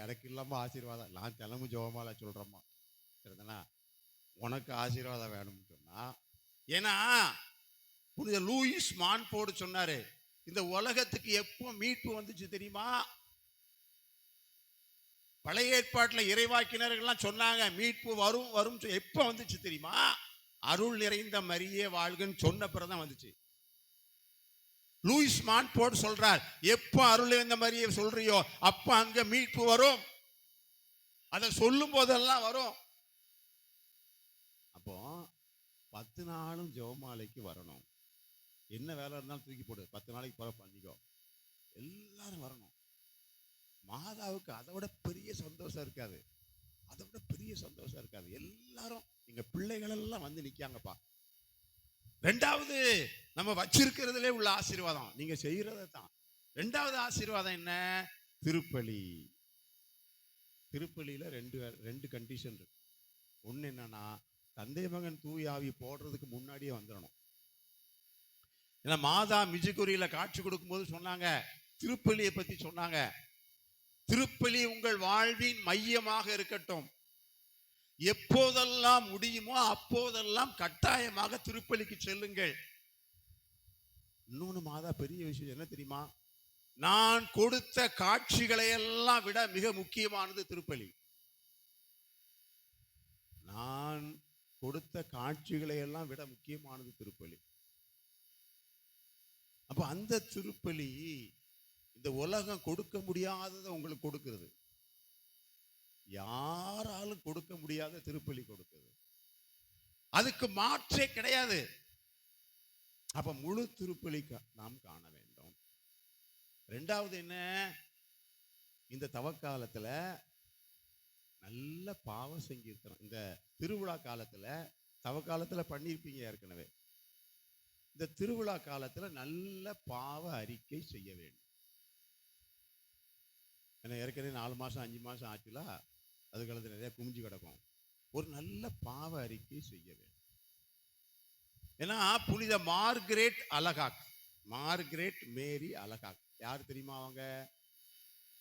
I: எனக்கு இல்லாம ஆசீர்வாதம், நான் தினமும் ஜெபமாலை சொல்றேம்மா. சரிதானா? உனக்கு ஆசீர்வாதம் வேணும்னு சொன்னா, ஏன்னா புனித லூயிஸ் மான்போர்டு சொன்னாரு, இந்த உலகத்துக்கு எப்போ மீட்பு வந்துச்சு தெரியுமா? பழைய ஏற்பாட்டில் இறைவாக்கினர்கள்லாம் சொன்னாங்க மீட்பு வரும் வரும். எப்போ வந்துச்சு தெரியுமா? அருள் நிறைந்த மரியே வாழ்கன்னு சொன்ன பிறகுதான் வந்துச்சு. லூயிஸ் மான்போர்டு சொல்றார், எப்போ அருள் நிறைந்த மரியே சொல்றியோ அப்ப அங்க மீட்பு வரும். அதை சொல்லும் போதெல்லாம் வரும். அப்போ 10 நாளும் ஜெபமாலைக்கு வரணும். என்ன வேலை இருந்தாலும் தூக்கி போடு, 10 நாளைக்கு போற பண்ணிக்கோ. எல்லாரும் வரணும். மாதாவுக்கு அதை விட பெரிய சந்தோஷம் இருக்காது, அதை விட பெரிய சந்தோஷம் இருக்காது. எல்லாரும் எங்க பிள்ளைகள் எல்லாம் வந்து நிக்காங்கப்பா. ரெண்டாவது, நம்ம வச்சிருக்கிறதுலே உள்ள ஆசீர்வாதம் நீங்க செய்யறத தான். ரெண்டாவது ஆசீர்வாதம் என்ன? திருப்பலி. திருப்பலியில ரெண்டு கண்டிஷன் இருக்கு. ஒண்ணு என்னன்னா, தந்தை மகன் தூயாவி போடுறதுக்கு முன்னாடியே வந்துடணும். ஏன்னா மாதா மிஜுகுரியில காட்சி கொடுக்கும் போது சொன்னாங்க, திருப்பலியை பத்தி சொன்னாங்க, திருப்பலி உங்கள் வாழ்வின் மையமாக இருக்கட்டும். எப்போதெல்லாம் முடியுமோ அப்போதெல்லாம் கட்டாயமாக திருப்பலிக்கு செல்லுங்கள். இன்னொன்னு மாதா பெரிய விஷயம் என்ன தெரியுமா? நான் கொடுத்த காட்சிகளை எல்லாம் விட மிக முக்கியமானது திருப்பலி. நான் கொடுத்த காட்சிகளை எல்லாம் விட முக்கியமானது திருப்பலி. அப்ப அந்த திருப்பலி இந்த உலகம் கொடுக்க முடியாததை உங்களுக்கு கொடுக்கிறது. யாராலும் கொடுக்க முடியாத திருப்பலி கொடுக்கிறது. அதுக்கு மாற்றே கிடையாது. அப்ப முழு திருப்பலி நாம் காண வேண்டும். ரெண்டாவது என்ன? இந்த தவக்காலத்துல நல்ல பாவ சங்கீர்த்தனம். இந்த திருவிழா காலத்துல, தவக்காலத்துல பண்ணியிருப்பீங்க ஏற்கனவே. இந்த திருவிழா காலத்துல நல்ல பாவ அறிக்கை செய்ய வேண்டும். ஏன்னா ஏற்கனவே 4 மாசம் 5 மாசம் ஆச்சுல, அது காலத்துல நிறைய குமிஞ்சு கிடக்கும். ஒரு நல்ல பாவ அறிக்கை செய்ய வேண்டும். ஏன்னா புனித மார்கரெட் அலகாக், மார்கரெட் மேரி அலகாக் யார் தெரியுமா? அவங்க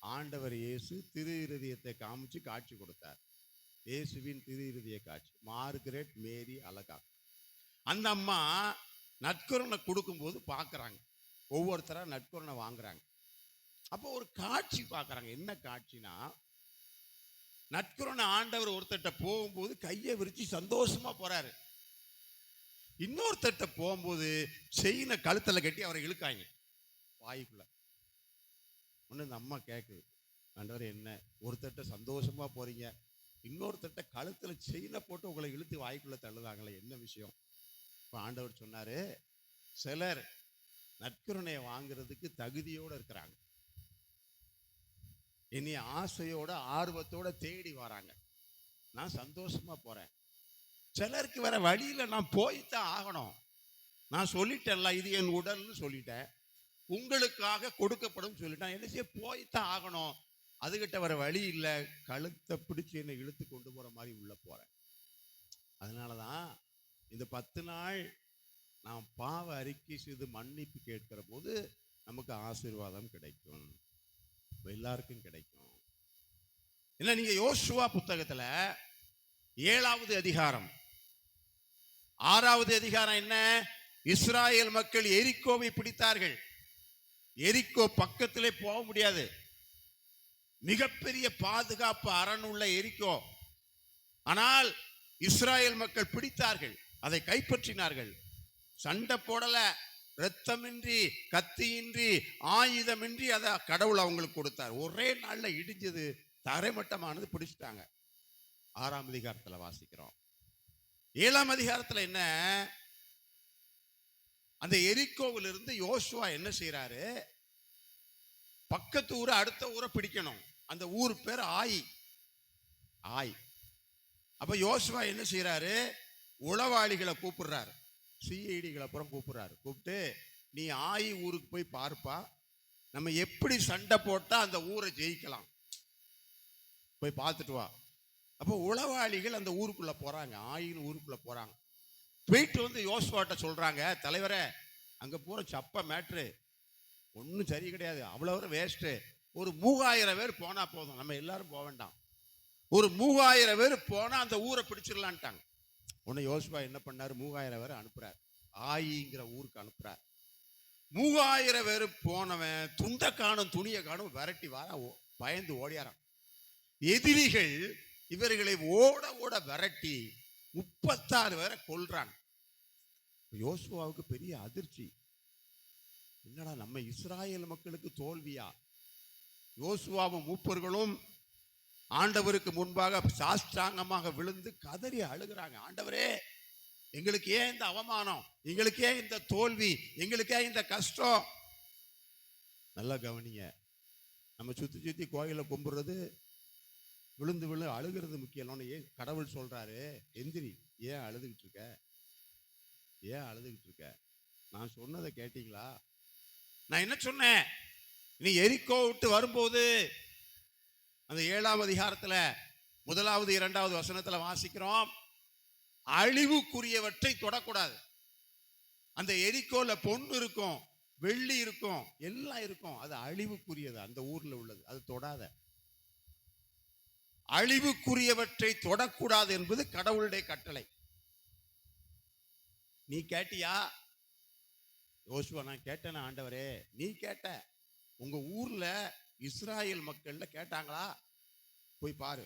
I: ஆண்டவர் இயேசு திரு இருதயத்தை காமிச்சு காட்சி கொடுத்தார். இயேசுவின் திரு இருதய காட்சி. மார்கரெட் மேரி அலகாக். அந்த அம்மா நற்கருணை கொடுக்கும்போது பார்க்குறாங்க, ஒவ்வொருத்தரா நற்கருணை வாங்குறாங்க. அப்போ ஒரு காட்சி பார்க்குறாங்க. என்ன காட்சினா, நற்கருணை ஆண்டவர் ஒருத்தட்ட போகும்போது கையை விரிச்சு சந்தோஷமா போறாரு. இன்னொருத்தட்ட போகும்போது செயினை கழுத்துல கட்டி அவரை இழுக்காங்க வாய்க்குள்ள. ஒன்று இந்த அம்மா கேட்குது, ஆண்டவர் என்ன ஒருத்தட்ட சந்தோஷமா போறீங்க, இன்னொருத்தட்ட கழுத்துல செயினை போட்டு உங்களை இழுத்து வாய்க்குள்ள தள்ளுதாங்களே, என்ன விஷயம்? இப்போ ஆண்டவர் சொன்னாரு, சிலர் நற்கருணையை வாங்குறதுக்கு தகுதியோடு இருக்கிறாங்க, என்னை ஆசையோட ஆர்வத்தோட தேடி வராங்க. நான் சந்தோஷமா போறேன். சிலருக்கு வேற வழியில நான் போய்த்தான் ஆகணும். நான் சொல்லிட்டேன்ல, இது என் உடல்னு சொல்லிட்டேன், உங்களுக்காக கொடுக்கப்படும் சொல்லிட்டேன், என்ன செய்ய போய்த்தான் ஆகணும். அதுகிட்ட வர வழி இல்லை, கழுத்தை பிடிச்சி என்னை இழுத்து கொண்டு போற மாதிரி உள்ள போறேன். அதனாலதான் இந்த 10 நாள் நாம் பாவ அறிக்கை செய்து மன்னிப்பு கேட்கிற போது நமக்கு ஆசீர்வாதம் கிடைக்கும், எல்லாருக்கும் கிடைக்கும். என்ன, நீங்க யோசுவா புத்தகத்துல 7வது அதிகாரம் 6வது அதிகாரம் என்ன, இஸ்ராயேல் மக்கள் எரிக்கோவை பிடித்தார்கள். எரிக்கோ பக்கத்திலே போக முடியாது, மிகப்பெரிய பாதுகாப்பு அரண் உள்ள எரிக்கோ. ஆனால் இஸ்ராயேல் மக்கள் பிடித்தார்கள், அதை கைப்பற்றினார்கள். சண்டை போடல, இரத்தமின்றி கத்தியின்றி ஆயுதமின்றி அதை கடவுள் அவங்களுக்கு கொடுத்தார். ஒரே நாள்ல இடிஞ்சது, தரைமட்டமானது, பிடிச்சிட்டாங்க. 6ஆம் அதிகாரத்துல வாசிக்கிறோம். 7ஆம் அதிகாரத்துல என்ன, அந்த எரிக்கோவிலிருந்து யோசுவா என்ன செய்யறாரு, பக்கத்து ஊரை அடுத்த ஊரை பிடிக்கணும். அந்த ஊர் பேர் ஆயி. அப்ப யோசுவா என்ன செய்யறாரு, உளவாளிகளை கூப்பிடுறாரு, சிஐடிகளை அப்புறம் கூப்பிடுறாரு. கூப்பிட்டு, நீ ஆயி ஊருக்கு போய் பார்ப்பா, நம்ம எப்படி சண்டை போட்டா அந்த ஊரை ஜெயிக்கலாம், போய் பார்த்துட்டு வா. அப்போ உளவாளிகள் அந்த ஊருக்குள்ள போறாங்க, ஆயின் ஊருக்குள்ள போறாங்க. போயிட்டு வந்து யோசுவாட்ட சொல்றாங்க, தலைவரே அங்க போற சப்ப மேட்ரு, ஒன்றும் சரி கிடையாது, அவ்வளோ வேஸ்ட்டு, ஒரு 3000 பேர் போனா போதும், நம்ம எல்லாரும் போக வேண்டாம், ஒரு 3000 பேர் போனா அந்த ஊரை பிடிச்சிடலான்ட்டாங்க. உன்னை யோசுவா என்ன பண்ணாரு, 3000 பேர் அனுப்புறாரு, ஆயிங்கிற ஊருக்கு அனுப்புறாரு. 3000 பேர் போனவன் துண்டை காணும் துணியை காணும் விரட்டி வார, பயந்து ஓடியாரான். எதிரிகள் இவர்களை ஓட ஓட விரட்டி 36 பேரை கொல்றாங்க. யோசுவாவுக்கு பெரிய அதிர்ச்சி, என்னடா நம்ம இஸ்ராயேல் மக்களுக்கு தோல்வியா? யோசுவாவும் மூப்பர்களும் ஆண்டவருக்கு முன்பாக சாஷ்டாங்கமாக விழுந்து கதறி அழுகிறாங்க. ஆண்டவரே, எங்களுக்கு ஏன் இந்த அவமானம், எங்களுக்கு ஏன் இந்த தோல்வி, எங்களுக்கு ஏன் இந்த கஷ்டம்? நல்லா கவனிங்க, நம்ம சுத்தி சுத்தி கோயிலை கும்பிடுறது, விழுந்து விழு அழுகிறது முக்கியம். ஏன் கடவுள் சொல்றாரு, எந்திரி, ஏன் அழுதுகிட்டு இருக்க, ஏன் அழுதுகிட்டு இருக்க? நான் சொன்னதை கேட்டீங்களா? நான் என்ன சொன்னேன்? நீ எரிக்கோ விட்டு வரும்போது அந்த 7ஆம் அதிகாரத்துல 1வது 2வது வசனத்துல வாசிக்கிறோம், அழிவுக்குரியவற்றை தொடக்கூடாது. அந்த எரிக்கோல பொண்ணு இருக்கும், வெள்ளி இருக்கும், எல்லாம் இருக்கும், அது அழிவுக்குரியது, அந்த ஊர்ல உள்ளது, அது தொடாத. அழிவுக்குரியவற்றை தொடக்கூடாது என்பது கடவுளுடைய கட்டளை. நீ கேட்டியா யோசுவா? நான் கேட்டேன் ஆண்டவரே. நீ கேட்ட, உங்க ஊர்ல இஸ்ராயேல் மக்கள்ல கேட்டாங்களா? போய் பாரு.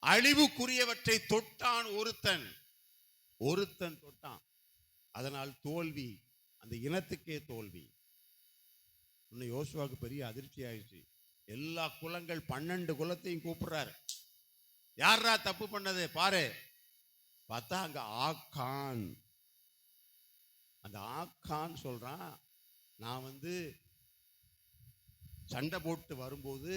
I: அழிவுக்குரியவற்றை தொட்டான் ஒருத்தன் தொட்டான், அதனால் தோல்வி, அந்த இனத்துக்கே தோல்வி. இன்னும் யோசுவாவுக்கு பெரிய அதிர்ச்சி ஆயிடுச்சு. எல்லா குலங்கள் 12 குலத்தையும் கூப்பிடுறாரு. யாரா தப்பு பண்ணது பாரு. பார்த்தா அங்க ஆக்கான். அந்த ஆக்கான் சொல்றான், நான் சண்டை போட்டு வரும்போது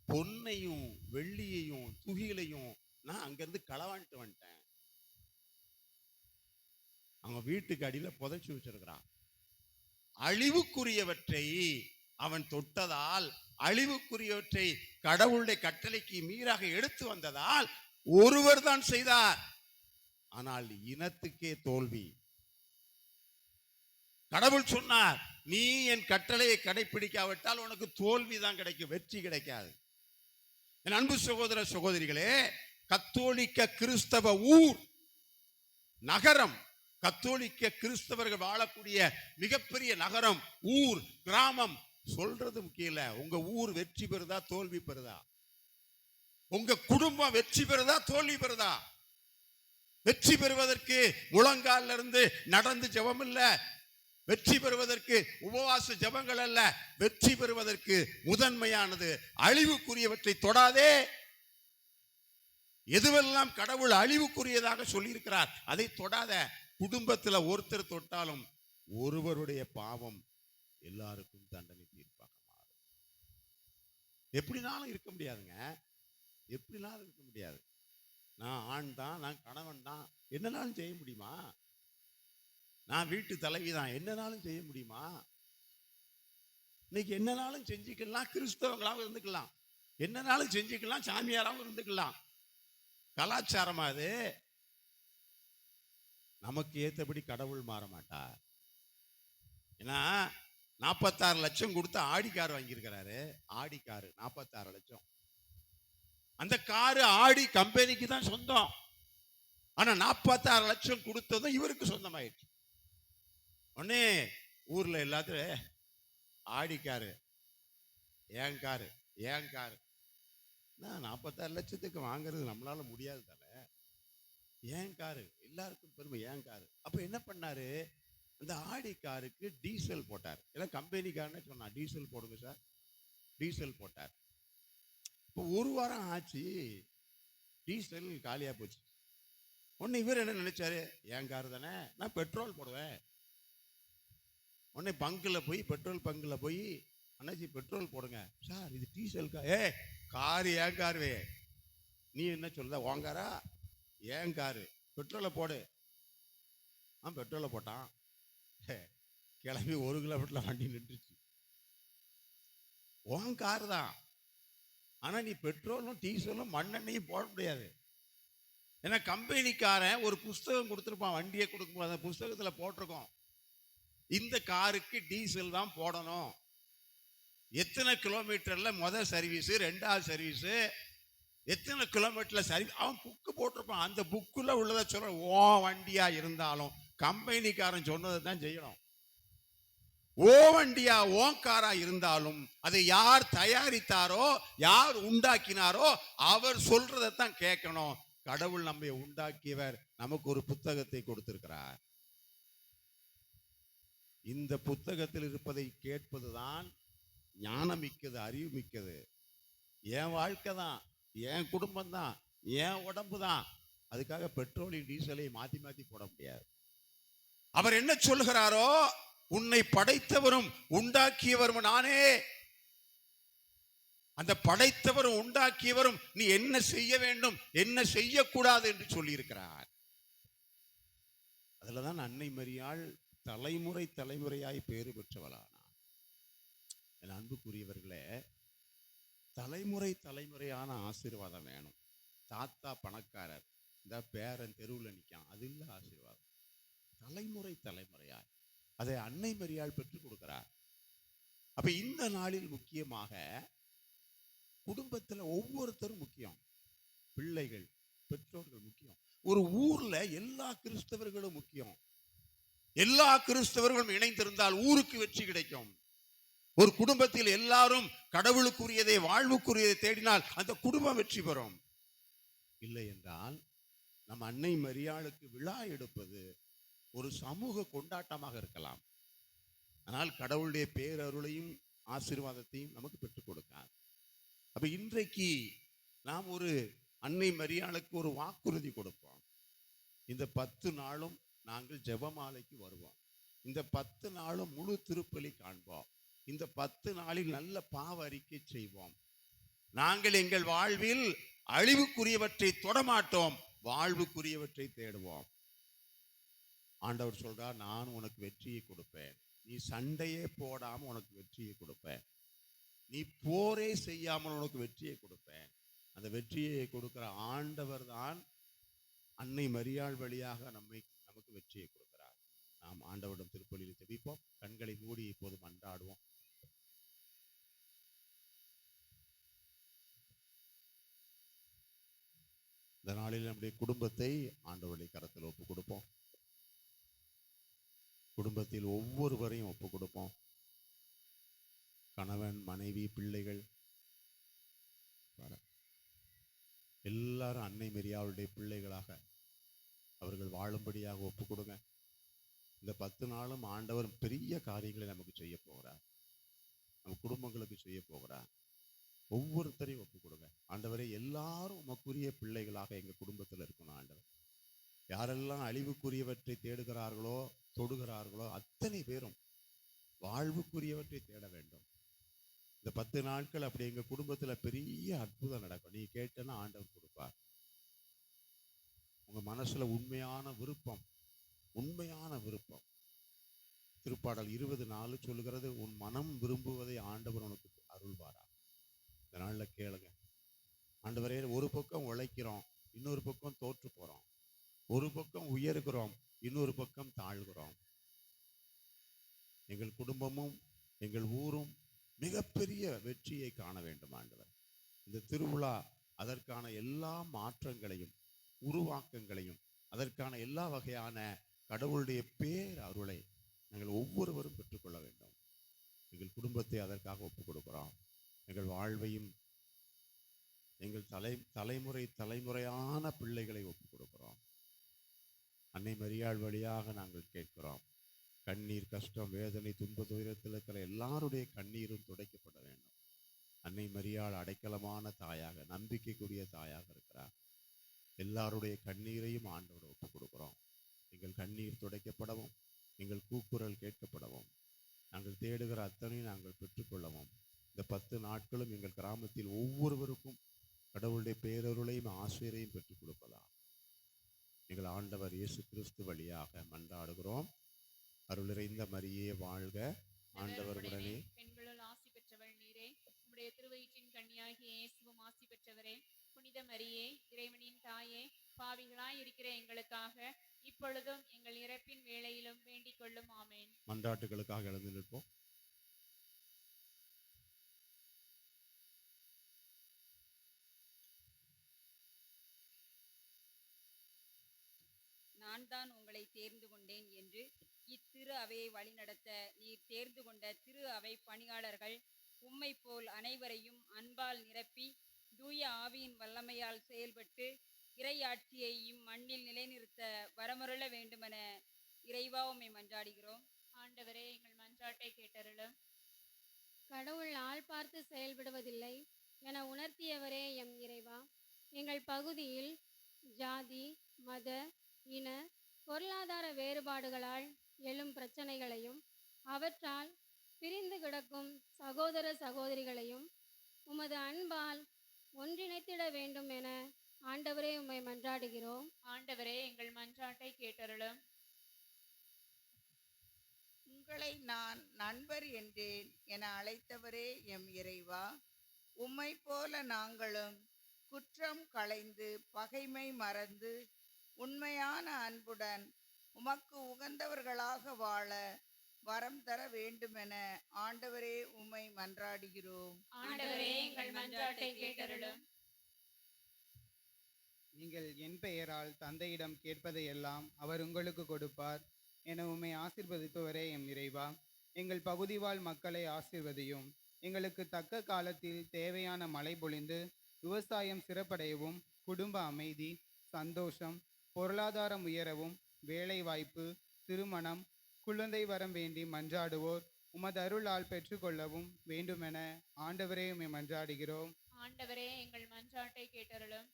I: பொன்னையும் வெள்ளியையும் துகிலையும் நான் அங்கிருந்து களவான்ட்டு வந்துட்டேன். அவங்க வீட்டுக்கு அடியில புதைச்சு வச்சிருக்கிறான். அழிவுக்குரியவற்றை அவன் தொட்டதால், அழிவுக்குரியவற்றை கடவுளுடைய கட்டளைக்கு மீறாக எடுத்து வந்ததால் ஒருவர் தான் செய்தார், ஆனால் இனத்துக்கே தோல்வி. கடவுள் சொன்னார், நீ என் கட்டளையை கடைபிடிக்காவிட்டால் உனக்கு தோல்வி தான் கிடைக்கும், வெற்றி கிடைக்காது. என் அன்பு சகோதர சகோதரிகளே, கத்தோலிக்க கிறிஸ்தவ ஊர் நகரம், கத்தோலிக்க கிறிஸ்தவர்கள் வாழக்கூடிய மிகப்பெரிய நகரம், ஊர், கிராமம் சொல்றது முக்கியம் இல்ல. உங்க ஊர் வெற்றி பெறுதா தோல்வி பெறுதா? உங்க குடும்பம் வெற்றி பெறுதா தோல்வி பெறுதா? வெற்றி பெறுவதற்கு முழங்கால இருந்து நடந்து ஜெபம் இல்ல, வெற்றி பெறுவதற்கு உபவாச ஜெபங்கள் அல்ல, வெற்றி பெறுவதற்கு முதன்மையானது அழிவுக்குரியவற்றை தொடாதே. எதுவெல்லாம் கடவுள் அழிவுக்குரியதாக சொல்லியிருக்கிறார் அதை தொடாத. குடும்பத்துல ஒருத்தர் தொட்டாலும் ஒருவருடைய பாவம் எல்லாருக்கும் தண்டனை தீர்ப்பாக மாறும். எப்படினாலும் இருக்க முடியாதுங்க. எப்படினாலும் இருக்க முடியாது. நான் ஆண் தான், நான் கணவன் தான், என்னனாலும் செய்ய முடியுமா? நான் வீட்டு தலைவி தான், என்னனாலும் செய்ய முடியுமா? இன்னைக்கு என்னனாலும் செஞ்சுக்கலாம், கிறிஸ்தவங்களாகவும் இருந்துக்கலாம், என்னனாலும் செஞ்சுக்கலாம், சாமியாராகவும் இருந்துக்கலாம். கலாச்சாரமா அது? நமக்கு ஏத்தபடி கடவுள் மாற மாட்டார். ஏன்னா 46 லட்சம் கொடுத்து ஆடி கார் வாங்கியிருக்கிறாரு. ஆடி காரு 46 லட்சம். அந்த காரு ஆடி கம்பெனிக்கு தான் சொந்தம். ஆனா 46 லட்சம் கொடுத்ததும் இவருக்கு சொந்தமாயிடுச்சு. உடனே ஊர்ல எல்லாத்தையும் ஆடி காரு, ஏன் காரு, ஏன் காரு. 46 லட்சத்துக்கு வாங்குறது நம்மளால முடியாது தானே. ஏன் காரு, எல்லாருக்கும் பெருமை, ஏன் காரு. அப்ப என்ன பண்ணாரு, அந்த ஆடி காருக்கு டீசல் போட்டார். எல்லாம் கம்பெனிக்காரனே சொன்னா டீசல் போடுங்க சார், டீசல் போட்டார். இப்போ ஒரு வாரம் ஆச்சு, டீசல் காலியா போச்சு. உடனே இவர் என்ன நினைச்சாரு, என் காரு தானே, நான் பெட்ரோல் போடுவேன். உடனே பங்கில் போய், பெட்ரோல் பங்கில் போய், அண்ணாச்சி பெட்ரோல் போடுங்க சார், இது டீசல் காரு ஏன் காரு, நீ என்ன சொல்ற, வாங்காரா, ஏன் காரு, பெட்ரோலை போடு. பெட்ரோலை போட்டான். கிளம்பி 1 கிலோமீட்டர்ல வண்டி நின்றுச்சு. உன் காரு தான், ஆனா நீ பெட்ரோலும் டீசலும் மண்ணெண்ணையும் போட முடியாது. ஏன்னா கம்பெனிக்காரன் ஒரு புஸ்தகம் கொடுத்துருப்பான், வண்டியை கொடுக்கும்போது அந்த புஸ்தகத்துல போட்டிருக்கோம், இந்த காருக்கு டீசல் தான் போடணும், எத்தனை கிலோமீட்டர்ல முதல் சர்வீஸ், 2வது சர்வீஸ், எத்தனை கிலோமீட்டர்ல சர்வீஸ், அவன் புக்கு போட்டிருப்பான். அந்த புக்குல உள்ளதை சொல்ற. ஓ வண்டியா இருந்தாலும் கம்பெனிக்காரன் சொன்னதை தான் செய்யணும். ஓ வண்டியா ஓ காரா இருந்தாலும் அதை யார் தயாரித்தாரோ, யார் உண்டாக்கினாரோ அவர் சொல்றதைத்தான் கேட்கணும். கடவுள் நம்மை உண்டாக்கியவர் நமக்கு ஒரு புத்தகத்தை கொடுத்திருக்கிறார். இந்த புத்தகத்தில் இருப்பதை கேட்பதுதான் ஞானமிக்கது, அறிவு மிக்கது. என் வாழ்க்கை தான், என் குடும்பம் தான், என் உடம்பு தான். அதுக்காக பெட்ரோலையும் டீசலையும் மாத்தி மாத்தி போட முடியாது. அவர் என்ன சொல்கிறாரோ, உன்னை படைத்தவரும் உண்டாக்கியவரும் நானே, அந்த படைத்தவரும் உண்டாக்கியவரும் நீ என்ன செய்ய வேண்டும், என்ன செய்யக்கூடாது என்று சொல்லி இருக்கிறார். அதுலதான் அன்னை மரியாள் தலைமுறை தலைமுறையாய் பேறு பெற்றவளானார். என் அன்புக்குரியவர்களே, தலைமுறை தலைமுறையான ஆசீர்வாதம் வேணும். தாத்தா பணக்காரர், இந்த பேரன் தெருவில் நிற்கான், அது இல்லை ஆசீர்வாதம். தலைமுறை தலைமுறையாய் அதை அன்னை மரியாள் பெற்றுக் கொடுக்கிறார். அப்ப இந்த நாளில் முக்கியமாக குடும்பத்துல ஒவ்வொருத்தரும் முக்கியம். பிள்ளைகள், பெற்றோர்கள் முக்கியம். ஒரு ஊர்ல எல்லா கிறிஸ்தவர்களும் முக்கியம். எல்லா கிறிஸ்தவர்களும் இணைந்திருந்தால் ஊருக்கு வெற்றி கிடைக்கும். ஒரு குடும்பத்தில் எல்லாரும் கடவுளுக்குரியதை, வாழ்வுக்குரியதை தேடினால் அந்த குடும்பம் வெற்றி பெறும். இல்லை என்றால் நம் அன்னை மரியாளுக்கு விழா எடுப்பது ஒரு சமூக கொண்டாட்டமாக இருக்கலாம், ஆனால் கடவுளுடைய பேரருளையும் ஆசீர்வாதத்தையும் நமக்கு பெற்றுக் கொடுக்காது. அப்ப இன்றைக்கு நாம் ஒரு அன்னை மரியாளுக்கு ஒரு வாக்குறுதி கொடுப்போம். இந்த 10 நாளும் நாங்கள் ஜெபமாலைக்கு வருவோம். இந்த 10 நாளும் முழு திருப்பலி காண்போம். இந்த 10 நாளில் நல்ல பாவ அறிக்கை செய்வோம். நாங்கள் எங்கள் வாழ்வில் அழிவுக்குரியவற்றை தொடமாட்டோம், வாழ்வுக்குரியவற்றை தேடுவோம். ஆண்டவர் சொல்றார், நான் உனக்கு வெற்றியை கொடுப்பேன். நீ சண்டையே போடாம உனக்கு வெற்றியை கொடுப்பேன். நீ போரே செய்யாமல் உனக்கு வெற்றியை கொடுப்பேன். அந்த வெற்றியை கொடுக்கிற ஆண்டவர் தான் அன்னை மரியாள் வழியாக நமக்கு வெற்றியை கொடுக்கிறார். நாம் ஆண்டவரிடம் திருப்பலியில் ஜெபிப்போம். கண்களை மூடி இப்போது மன்றாடுவோம். இந்த நாளில் நம்முடைய குடும்பத்தை ஆண்டவருடைய கரத்தில் ஒப்பு கொடுப்போம். குடும்பத்தில் ஒவ்வொருவரையும் ஒப்பு கொடுப்போம். கணவன், மனைவி, பிள்ளைகள் எல்லாரும் அன்னை மரியாளுடைய பிள்ளைகளாக அவர்கள் வாழும்படியாக ஒப்பு கொடுங்க. இந்த 10 நாளும் ஆண்டவர் பெரிய காரியங்களை நமக்கு செய்ய போகிறார், நம்ம குடும்பங்களுக்கு செய்ய போகிறார். ஒவ்வொருத்தரையும் ஒப்பு கொடுங்க. ஆண்டவரே, எல்லாரும் உமக்குரிய பிள்ளைகளாக எங்க குடும்பத்தில் இருக்கணும். ஆண்டவர், யாரெல்லாம் அழிவுக்குரியவற்றை தேடுகிறார்களோ, தொடுகிறார்களோ, அத்தனை பேரும் வாழ்வுக்குரியவற்றை தேட வேண்டும். இந்த 10 நாட்கள் அப்படி எங்கள் குடும்பத்தில் பெரிய அற்புதம் நடக்கும். நீ கேட்டேன்னா ஆண்டவர் கொடுப்பார். உங்கள் மனசில் உண்மையான விருப்பம். திருப்பாடல் 20:4 சொல்லுகிறது, உன் மனம் விரும்புவதை ஆண்டவர் உனக்கு அருள்வாரா. இந்த நாளில் கேளுங்க. ஆண்டவரே, ஒரு பக்கம் உழைக்கிறோம், இன்னொரு பக்கம் தோற்று போகிறோம். ஒரு பக்கம் உயர்கிறோம், இன்னொரு பக்கம் தாழ்கிறோம். எங்கள் குடும்பமும் எங்கள் ஊரும் மிகப்பெரிய வெற்றியை காண வேண்டும் ஆண்டவர். இந்த திருவிழா அதற்கான எல்லா மாற்றங்களையும் உருவாக்கங்களையும் அதற்கான எல்லா வகையான கடவுளுடைய பேர் அருளை நாங்கள் ஒவ்வொருவரும் பெற்றுக்கொள்ள வேண்டும். எங்கள் குடும்பத்தை அதற்காக ஒப்புக் கொடுக்கிறோம். எங்கள் வாழ்வையும் எங்கள் தலைமுறையான பிள்ளைகளை ஒப்புக் கொடுக்கிறோம். அன்னை மரியாள் வழியாக நாங்கள் கேட்கிறோம். கண்ணீர், கஷ்டம், வேதனை, துன்ப, துயரத்தில் இருக்கிற எல்லாருடைய கண்ணீரும் துடைக்கப்பட வேண்டும். அன்னை மரியாள் அடைக்கலமான தாயாக, நம்பிக்கைக்குரிய தாயாக இருக்கிறார். எல்லாருடைய கண்ணீரையும் ஆண்டவர் ஒப்புக் கொடுக்கிறோம். எங்கள் கண்ணீர் துடைக்கப்படவும், எங்கள் கூக்குரல் கேட்கப்படவும், நாங்கள் தேடுகிற அத்தனையும் நாங்கள் பெற்றுக்கொள்ளவும், இந்த 10 நாட்களும் எங்கள் கிராமத்தில் ஒவ்வொருவருக்கும் கடவுளுடைய பேரருளையும் ஆசிரியரையும் பெற்றுக் கொடுக்கலாம். எங்கள் ஆண்டவர் இயேசு கிறிஸ்து வழியாக மன்றாடுகிறோம். அருள் நிறைந்த மரியே வாழ்க, ஆண்டவர் உடனே.
A: பெண்களுள் ஆசி பெற்றவள் நீரே, உம்முடைய திருவயிற்றின் கன்னியாகிய இயேசுவும் ஆசி பெற்றவரே. புனித மரியே, இறைவனின் தாயே, பாவிகளாய் இருக்கிற எங்களுக்காக இப்பொழுதும் எங்கள் இறப்பின் வேளையிலும் வேண்டிக் கொள்ளும். ஆமேன்.
I: மன்றாட்டுகளுக்காக எழுந்து நிற்போம்.
E: நான் தான் உங்களை தேர்ந்து கொண்டேன் என்று இத்திரு அவையை வழிநடத்த நீர் தேர்ந்து கொண்ட திரு அவை பணியாளர்கள் உம்மை போல் அனைவரையும் அன்பால் நிரப்பி தூய ஆவியின் வல்லமையால் செயல்பட்டு இறையாட்சியையும் மண்ணில் நிலைநிறுத்த வரமருள வேண்டுமென இறைவா உம்மை மன்றாடுகிறோம்.
A: ஆண்டவரே, எங்கள் மன்றாட்டை கேட்டருளும்.
J: கடவுள் ஆள் பார்த்து செயல்படுவதில்லை என உணர்த்தியவரே எம் இறைவா, எங்கள் பகுதியில் ஜாதி, மத, இன, பொருளாதார வேறுபாடுகளால் எழும் பிரச்சனைகளையும் அவற்றால் பிரிந்து கிடக்கும் சகோதர சகோதரிகளையும் உமது அன்பால் ஒன்றிணைத்திட வேண்டும் என ஆண்டவரே உம்மை மன்றாடுகிறோம்.
A: ஆண்டவரே, எங்கள் மன்றாட்டை கேட்டருளும்.
K: உங்களை நான் நண்பர் என்றேன் என அழைத்தவரே எம் இறைவா, உம்மை போல நாங்களும் குற்றம் களைந்து பகைமை மறந்து உண்மையான அன்புடன் உமக்கு உகந்தவர்களாக வாழ வரம் தர வேண்டுமென ஆண்டவரே உம்மை மன்றாடுகிறோம்.
A: ஆண்டவரே, எங்கள் மன்றாட்டை கேட்டருளும்.
G: நீங்கள் என் பெயரால் தந்தையிடம் கேட்பதையெல்லாம் அவர் உங்களுக்கு கொடுப்பார் என உம்மை ஆசீர்வதிப்பவரே எம் இறைவா, எங்கள் பகுதிவாழ் மக்களை ஆசீர்வதியும். எங்களுக்கு தக்க காலத்தில் தேவையான மழை பொழிந்து விவசாயம் சிறப்படையவும், குடும்ப அமைதி, சந்தோஷம், பொருளாதாரம் உயரவும், வேலை வாய்ப்பு, திருமணம், குழந்தை வரம் வேண்டி மன்றாடுவோர் உமது அருளால் பெற்றுக்கொள்ளவும் வேண்டுமென ஆண்டவரே உம்மை மன்றாடுகிறோம்.
A: ஆண்டவரே, எங்கள் மன்றாட்டை கேட்டருளும்.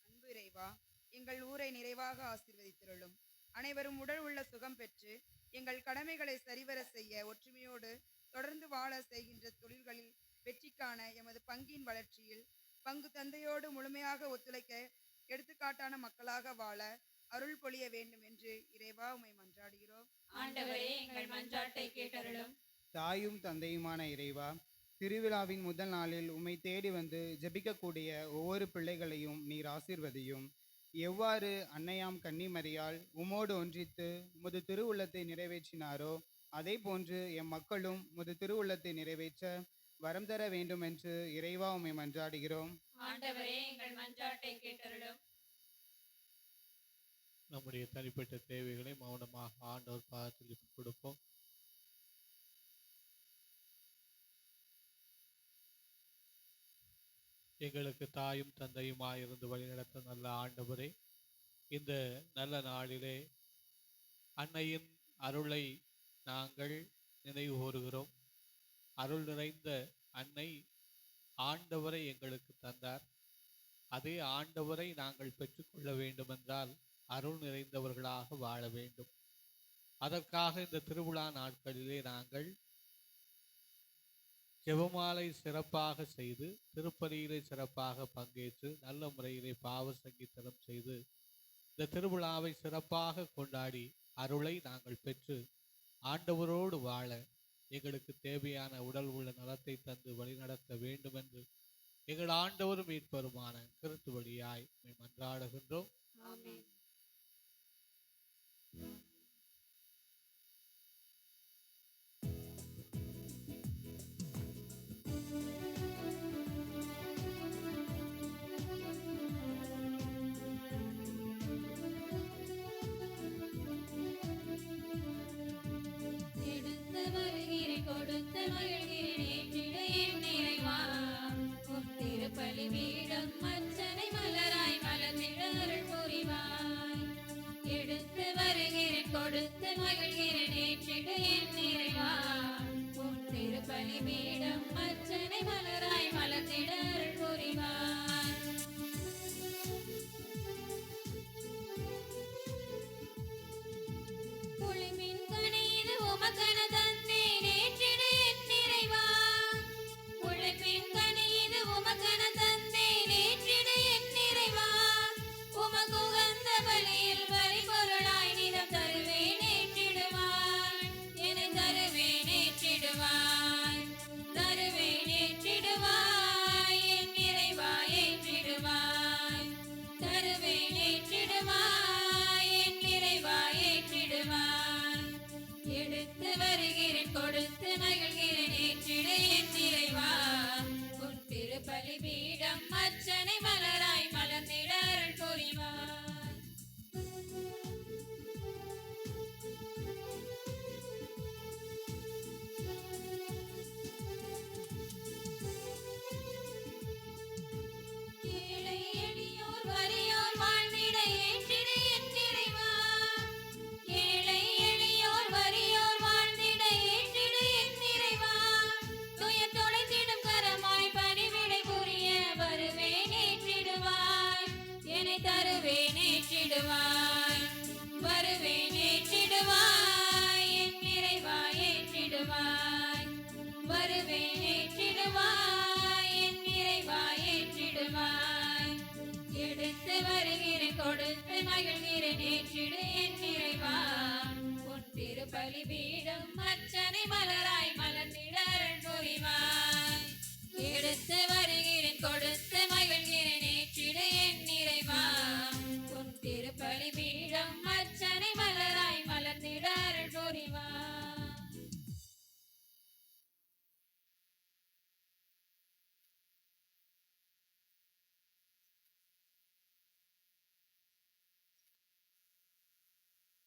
H: அன்பு இறைவா, எங்கள் ஊரை நிறைவாக ஆசீர்வதித்திருளும். அனைவரும் உடல் உள்ள சுகம் பெற்று எங்கள் கடமைகளை சரிவர செய்ய ஒற்றுமையோடு தொடர்ந்து வாழ செய்கின்ற தொழில்களில் வெற்றிக்கான எமது பங்கின் வளர்ச்சியில் பங்கு தந்தையோடு முழுமையாக ஒத்துழைக்க எடுத்துக்காட்டான மக்களாக வாழ அருள் பொழிய வேண்டும் என்று இறைவா உம்மை மன்றாடுகிறோம்.
A: ஆண்டவரே, எங்கள் மன்றாட்டை கேட்டருளும்.
G: தாயும் தந்தையுமான இறைவா, திருவிழாவின் முதல் நாளில் உம்மை தேடி வந்து ஜெபிக்கக்கூடிய ஒவ்வொரு பிள்ளைகளையும் நீர் ஆசீர்வதியும். எவ்வாறு அன்னையாம் கன்னிமரியால் உமோடு ஒன்றித்து உமது திருவுள்ளத்தை நிறைவேற்றினாரோ அதே போன்று எம் மக்களும் உமது திருவுள்ளத்தை நிறைவேற்ற வரம் தர வேண்டும் என்று இறைவா உம்மை மன்றாடுகிறோம்.
A: ஆண்டவரே, எங்கள் மன்றாட்டை கேட்டருளும்.
D: நம்முடைய தனிப்பட்ட தேவைகளை மௌனமாக ஆண்டவர் பாதத்தில் கொடுப்போம். எங்களுக்கு தாயும் தந்தையுமாயிருந்து வழிநடத்த நல்ல ஆண்டவரே, இந்த நல்ல நாளிலே அன்னையின் அருளை நாங்கள் நினைவு கூறுகிறோம். அருள் நிறைந்த அன்னை ஆண்டவரை எங்களுக்கு தந்தார். அதே ஆண்டவரை நாங்கள் பெற்றுக்கொள்ள வேண்டுமென்றால் அருள் நிறைந்தவர்களாக வாழ வேண்டும். அதற்காக இந்த திருவிழா நாட்களிலே நாங்கள் ஜெபமாலை சிறப்பாக செய்து திருப்பலியிலே சிறப்பாக பங்கேற்று நல்ல முறையிலே பாவ சங்கீதனம் செய்து இந்த திருவிழாவை சிறப்பாக கொண்டாடி அருளை நாங்கள் பெற்று ஆண்டவரோடு வாழ எங்களுக்கு தேவையான உடல் உள்ள நலத்தை தந்து வழிநடத்த வேண்டும் என்று எங்கள் ஆண்டவரும் மீட்பருமான கிறிஸ்து வழியாய் மன்றாடுகின்றோம்.
E: ஆமென்.
A: எடுத்து வருகிறேன் கொடுத்து மகிழ்கிறேன் ஏற்றிடு என் நிறைவா உன் திருப்பலி பீடம் அர்ச்சனை மலராய் மலர்ந்திட அருள் புரிவாய். எடுத்து வருகிறேன் கொடுத்து மகிழ்கிறேன் ஏற்றிடு என் நிறைவா உன் திருப்பலி பீடம் அர்ச்சனை மலராய் மலர்ந்திட அருள் புரிவாய். புலிமின் கனிது உமக்கென தந்தேன் ஏற்றிடு என் நிறைவா. புலிமின் கனிது உமக்கென தந்தேன் ஏற்றிடு என் நிறைவா. உமக்கு உகந்த பலியில் பரிபொருளாய் நிதம் தருவேன் ஏற்றிடுவாய். என்னை தருவேன் ஏற்றிடுவாய். தருவேன் ஏற்றிடுவாய். என் நிறைவா ஏற்றிடுவாய். தருவேன் ஏற்றிடுவாய். என் நிறைவா ஏற்றிடுவாய். எடுத்து வருகிறேன் கொடுத்து மகிழ்கிறேன் ஏற்றிடு என் நிறைவா உன் திருப்பலி பீடம் அர்ச்சனை மலராய் மலர்ந்திட அருள் புரிவாய். ஏழை எளியோர் வறியோர் வாழ்ந்திட ஏற்றிடு என் நிறைவா. ஏழை எளியோர் வறியோர் வாழ்ந்திட ஏற்றிடு என் நிறைவா. துயர் தொலைத்திடும் கரமாய் பணிவிடை புரிய வருவேன் ஏற்றிடுவாய். என்னை தருவேன் ஏற்றிடுவாய். வருவேன் ஏற்றிடுவாய். என் நிறைவா ஏற்றிடுவாய். வருவேன் ஏற்றிடுவாய். என் நிறைவா ஏற்றிடுவாய். எடுத்து வருகிறேன் கொடுத்து மகிழ்கிறேன் ஏற்றிடு என் நிறைவா உன் திருப்பலி பீடம் அர்ச்சனை மலராய் மலர்ந்திட அருள் புரிவாய். எடுத்து வருகிறேன் கொடுத்து மகிழ்கிறேன் ஏற்றிடு என் நிறைவா உன் திருப்பலி பீடம் அர்ச்சனை மலராய் மலர்ந்திட அருள் புரிவாய்.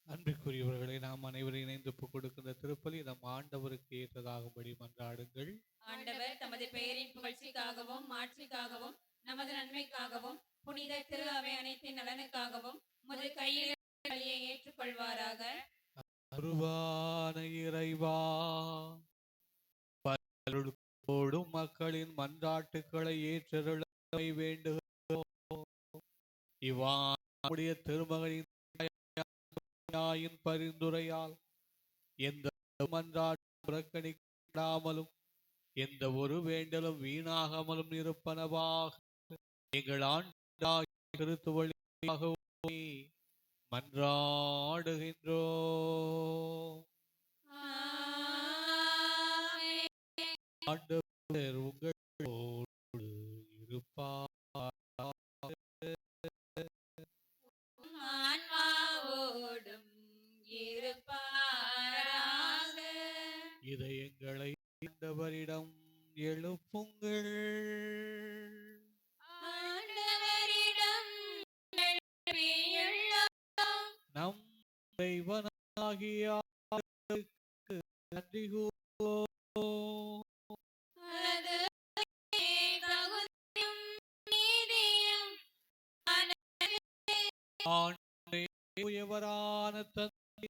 D: அன்பிற்குரியவர்களை நாம் அனைவரும் இணைந்து ஒப்புக் கொடுக்கின்ற திருப்பலி நம் ஆண்டவருக்கு ஏற்றதாகும்படி மன்றாடுங்கள்.
E: ஆண்டவர் தமது பெயரின் புகழ்ச்சிக்காகவும் மாட்சிக்காகவும் நமது நன்மைக்காகவும் புனித திரு அவை அனைத்தின் நலனுக்காகவும் உமது கையில் பலியை ஏற்றுக்கொள்வாராக.
D: அருவான இறைவா, பலரோடும் மக்களின் மன்றாட்டுக்களை ஏற்றருள வேண்டுகிறோம். இவ்வாறுடைய திருமகனின் பரிந்துரையால் எந்த மன்றாட்டு புறக்கணிக்காமலும் எந்த ஒரு வேண்டலும் வீணாகாமலும் இருப்பனவாக எங்கள் ஆண்டாகிய கிறிஸ்து வழியாக மன்றாடுகின்றோம். ஆண்டவர் உங்களோடு இருப்பார்.
A: ஆன்மாவோடும் இருப்பாராக.
D: இதயங்களை ஆண்டவரிடம் எழுப்புங்கள்.
A: ஆண்டவரிடம் எழுப்பியுள்ளோம்.
D: நம் இறைவனாகிய ஆண்டவருக்கு நன்றி கூறுவோம்.
A: அது தகுதியும் நீதியும்
D: உயவரான தந்தை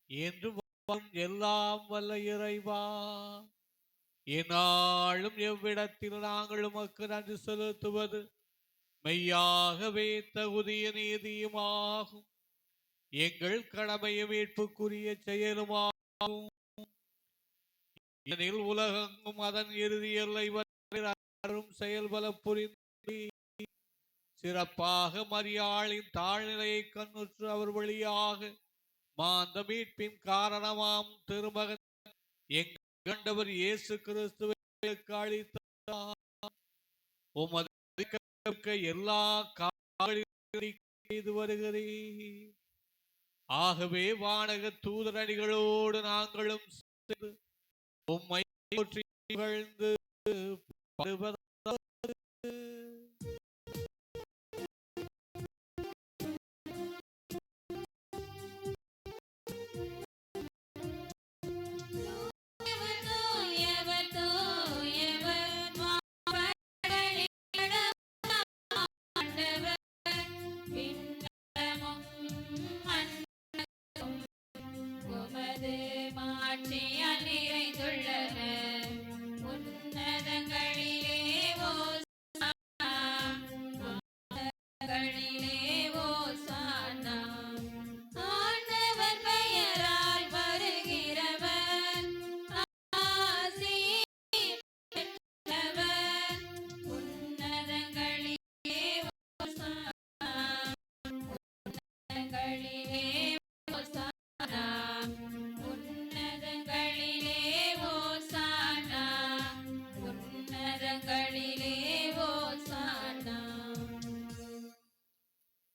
D: என்று வாழும் எல்லாம் வல்ல இறைவா, எந்நாளும் எவ்விடத்தில் நாங்கள் உமக்கு நன்றி செலுத்துவது மெய்யாகவே தகுதிய நீதியுமாகும். எங்கள் கடமையை மீட்புக்குரிய செயலுமாகும். எனில் உலகெங்கும் அதன் இறுதி எல்லை வரும் செயல்பல புரிந்து சிறப்பாக மரியாளின் தாழ்நிலையை கண்ணுற்று அவர் வழியாக மாந்த மீட்பின் காரணமாம் திருமகன் எங்கண்டவர் இயேசு கிறிஸ்துவை அளித்தார். உமது எல்லா செய்து வருகிறேன். ஆகவே வானக தூதரணிகளோடு நாங்களும் உம்மை போற்றி புகழ்ந்து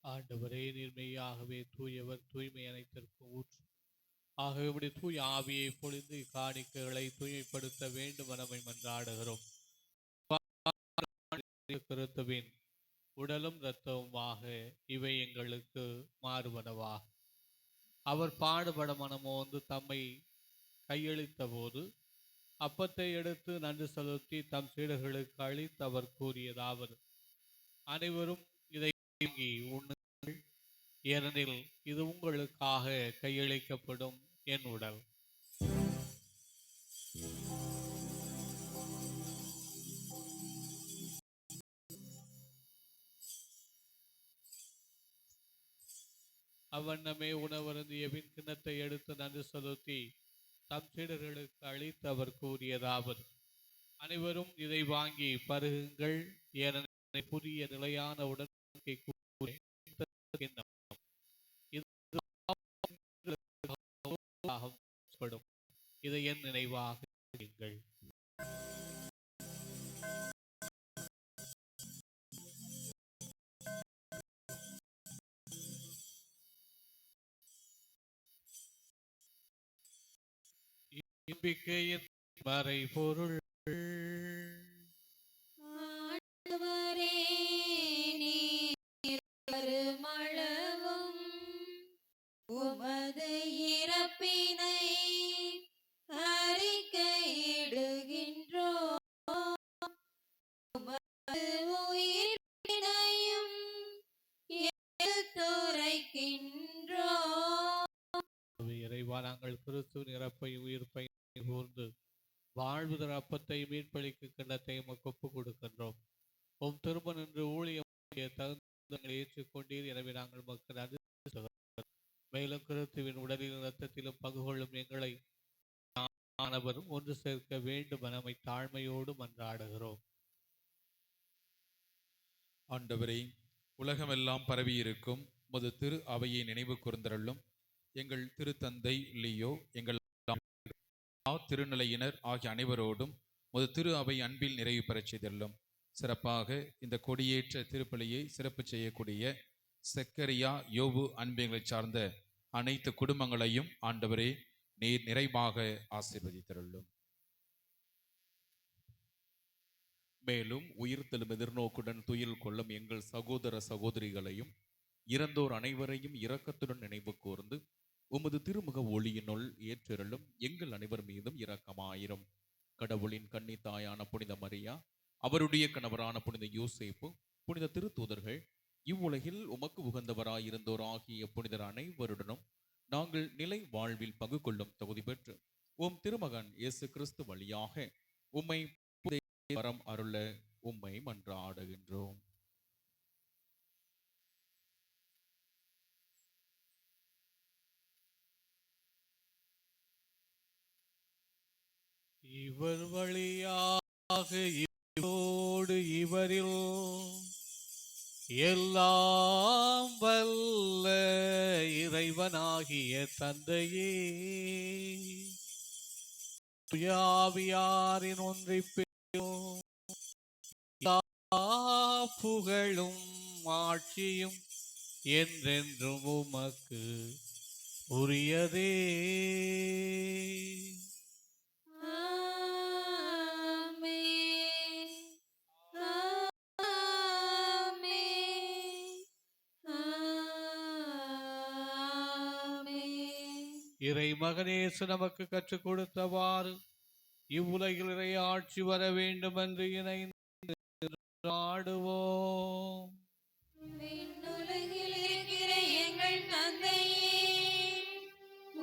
D: ஆண்டவரே நீர்மையாகவே தூயவர், தூய்மை அனைத்திற்கும் ஊற்று. ஆகவே இப்படி தூய் ஆவியை பொழிந்து காணிக்கைகளை தூய்மைப்படுத்த வேண்டும் நம்மை மன்றாடுகிறோம். கிறிஸ்துவின் உடலும் இரத்தமுமாக இவை எங்களுக்கு மாறுபனவா. அவர் பாடுபட மனமோந்து தம்மை கையளித்த போது அப்பத்தை எடுத்து நன்றி செலுத்தி தம் சீடர்களுக்கு அளித்து அவர் கூறியதாவது: அனைவரும் இதை உண்ணுங்கள், ஏனெனில் இது உங்களுக்காக கையளிக்கப்படும் என் உடல். அவ்வண்ணமே உணவருந்திய பின் கிண்ணத்தை எடுத்து நன்றி செலுத்தி தம் சீடர்களுக்கு அளித்து அவர் கூறியதாவது: அனைவரும் இதை வாங்கி பருகுங்கள், ஏனெனில் புதிய நிலையான உடன்படிக்கை இதை என் நினைவாக செய்யுங்கள். நம்பிக்கையின் மறைபொருள்
E: மளவும் உமது இறப்பினை அறிக்கையிடுகின்றோம், உமது உயிர்ப்பினையும் எடுத்துரைக்கின்றோம்.
D: இறைவா, நாங்கள் கிறிஸ்துவின் இறப்பை உயிர்ப்பை கூர்ந்து வாழ்வு தர அப்பத்தை மீட்பளிக்கு கிண்ணத்தை உமக்கு ஒப்புக் கொடுக்கின்றோம். உம் திரும்ப நின்று ஊழியம் தகுந்தங்களை ஏற்றுக்கொண்டீர். எனவே நாங்கள் மக்கள் நன்றி, மேலும் கிறிஸ்துவின் உடலிலும் இரத்தத்திலும் பங்கு கொள்ளும் எங்களை அனைவரும் ஒன்று சேர்க்க வேண்டும் என நம்மை தாழ்மையோடு மன்றாடுகிறோம்.
L: ஆண்டவரே, உலகமெல்லாம் பரவியிருக்கும் உமது திரு அவையை நினைவு கூர்ந்தருளும். எங்கள் திருத்தந்தை லியோ, எங்கள் திருநிலையினர் ஆகிய அனைவரோடும் உமது திரு அவை அன்பில் நிறைவு பெறச் செய்தருளும். சிறப்பாக இந்த கொடியேற்ற திருப்பலியை சிறப்பு செய்யக்கூடிய செக்கரியா, யோபு அன்பியங்களை சார்ந்த அனைத்து குடும்பங்களையும் ஆண்டவரே நீர் நிறைவாக ஆசீர்வதித்தருளும். மேலும் உயிர்த்தெழும் எதிர்நோக்குடன் துயில் கொள்ளும் எங்கள் சகோதர சகோதரிகளையும் இறந்தோர் அனைவரையும் இரக்கத்துடன் நினைவு கூர்ந்து உமது திருமுக ஒளியினுள் ஏற்றருளும். எங்கள் அனைவர் மீதும் இரக்கமாயிரும். கடவுளின் கன்னி தாயான புனித மரியா, அவருடைய கணவரான புனித யோசேப்பு, புனித திருத்தூதர்கள், இவ்வுலகில் உமக்கு உகந்தவராயிருந்தோர் ஆகிய புனிதர் அனைவருடனும் நாங்கள் நிலை வாழ்வில் பங்கு கொள்ளும் தகுதி பெற்று உம் திருமகன் இயேசு கிறிஸ்து வழியாக உம்மை வரம் அருள உம்மை மன்றாடுகின்றோம்.
D: இவர் வழியாக இவரோடு இவரில் எல்லாம் வல்ல இறைவனாகிய தந்தையே, துயாவியாரின் ஒன்றிப்பேரும் புகழும் ஆட்சியும் என்றென்றும் உமக்கு உரியதே. இறை மகனேசு நமக்கு கற்றுக் கொடுத்தவாறு இவ்வுலகில் இறை ஆட்சி வர வேண்டும் என்று இணைந்து நாடுவோம்.
A: விண்ணுலகில் இருக்கிற எங்கள் தந்தையே,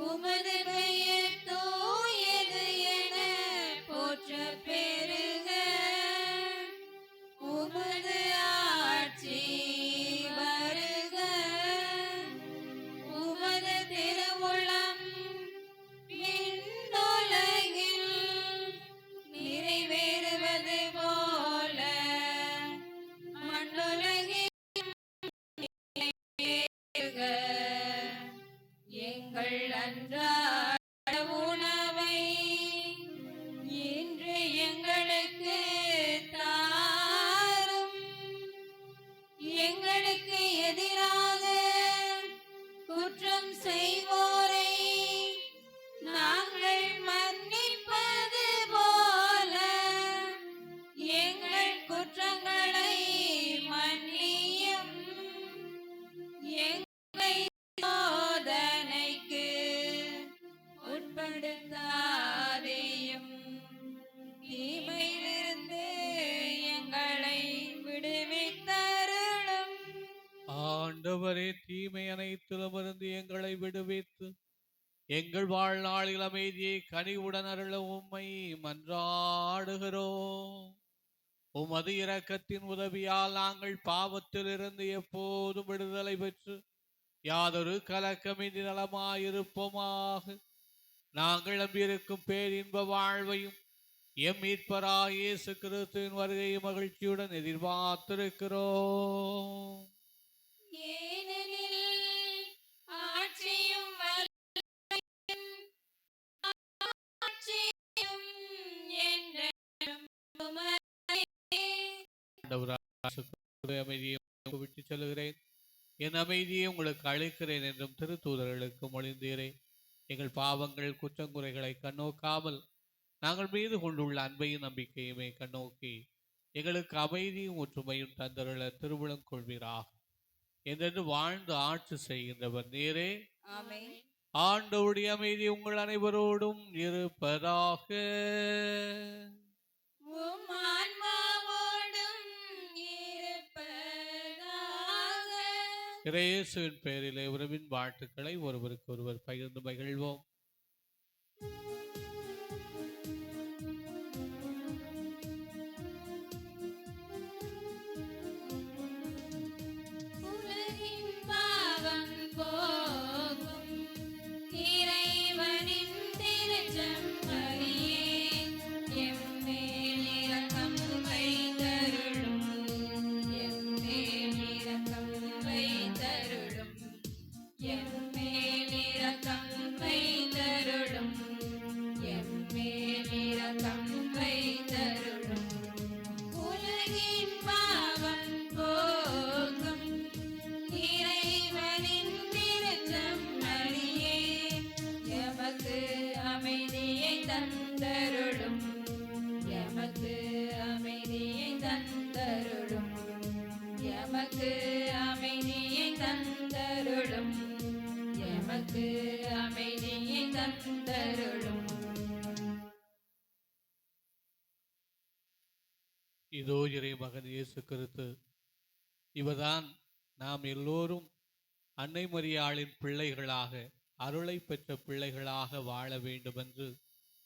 A: உமது பெயர் தூயது என போற்றப் பெறுக. உமது ஆட்சி வருக. உமது திருவுளம் விண்ணுலகில் நிறைவேறுவது போல மண்ணுலகில் நிறைவேறுக. எங்கள் அன்றாட உணவை இன்று எங்களுக்கு தாரும். எங்களுக்கு எதிராக குற்றம் செய்வோரை நாங்கள் மன்னிப்பது போல எங்கள் குற்றங்களை மன்னியும். எங்களை சோதனைக்கு உட்படுத்தாதேயும், தீமையிலிருந்து எங்களை விடுவித்தருளும்.
D: ஆண்டவரே, தீமை அனைத்திலுமிருந்து எங்களை விடுவித்து எங்கள் வாழ்நாளில் அமைதியை கனிவுடன் அருள உம்மை மன்றாடுகிறோம். உமது இரக்கத்தின் உதவியால் நாங்கள் பாவத்திலிருந்து எப்போதும் விடுதலை பெற்று யாதொரு கலக்கமின்றி நலமாயிருப்போமாக. நாங்கள் நம்பியிருக்கும் பேரின்ப வாழ்வையும் எம் மீட்பராகிய இயேசு கிறிஸ்துவின் வருகையை மகிழ்ச்சியுடன் எதிர்பார்த்திருக்கிறோம்.
A: ஏனெனில் ஆட்சியும் வல்லமையும் ஆட்சியும் என்றென்றும் உமதே.
D: ஆண்டவராகிய அமைதியை விட்டு செல்கிறேன், என் அமைதியை உங்களுக்கு அளிக்கிறேன் என்றும் திருத்தூதர்களுக்கு மொழிந்தீரே. எங்கள் பாவங்கள் குற்றங்குறைகளை கண்ணோக்காமல் நாங்கள் மீது கொண்டுள்ள அன்பையும் நம்பிக்கையுமே கண்ணோக்கி எங்களுக்கு அமைதியும் ஒற்றுமையும் தந்தருள திருவுளம் கொள்வீராக. என்றென்று வாழ்ந்து ஆட்சி செய்கின்றவர் நீரே.
E: ஆமென்.
D: ஆண்டவருடைய அமைதி உங்கள் அனைவரோடும் இருப்பதாக.
A: உம் ஆன்மாவோடும் இருப்பதாக.
D: இயேசுவின் பெயரிலே உறவின் வாழ்த்துக்களை ஒருவருக்கு ஒருவர் பகிர்ந்து மகிழ்வோம்.
A: உலகின் பாவம் போக்கும் இறைவனின் திருச்செம்மறியே, எம்மேல் இரக்கம் வைத்தருளும். எம்மேல் இரக்கம் வைத்தருளும். எம்மேல் இரக்கம் வைத்தருளும். எம்மேல் இரக்கம் வைத்தருளும். உலகின் பாவம் போக்கும் இறைவனின் திருச்செம்மறியே, எமக்கு அமைதியை தந்தருளும். எமக்கு அமைதியை தந்தருளும். எமக்கு அமைதியை தந்தருளும். எமக்கு அமைதியை தந்தருளும்.
D: இதோ இறை மகன் இயேசு கிறிஸ்து, இவர்தான் நாம் எல்லோரும் அன்னை மரியாளின் பிள்ளைகளாக, அருளை பெற்ற பிள்ளைகளாக வாழ வேண்டும் என்று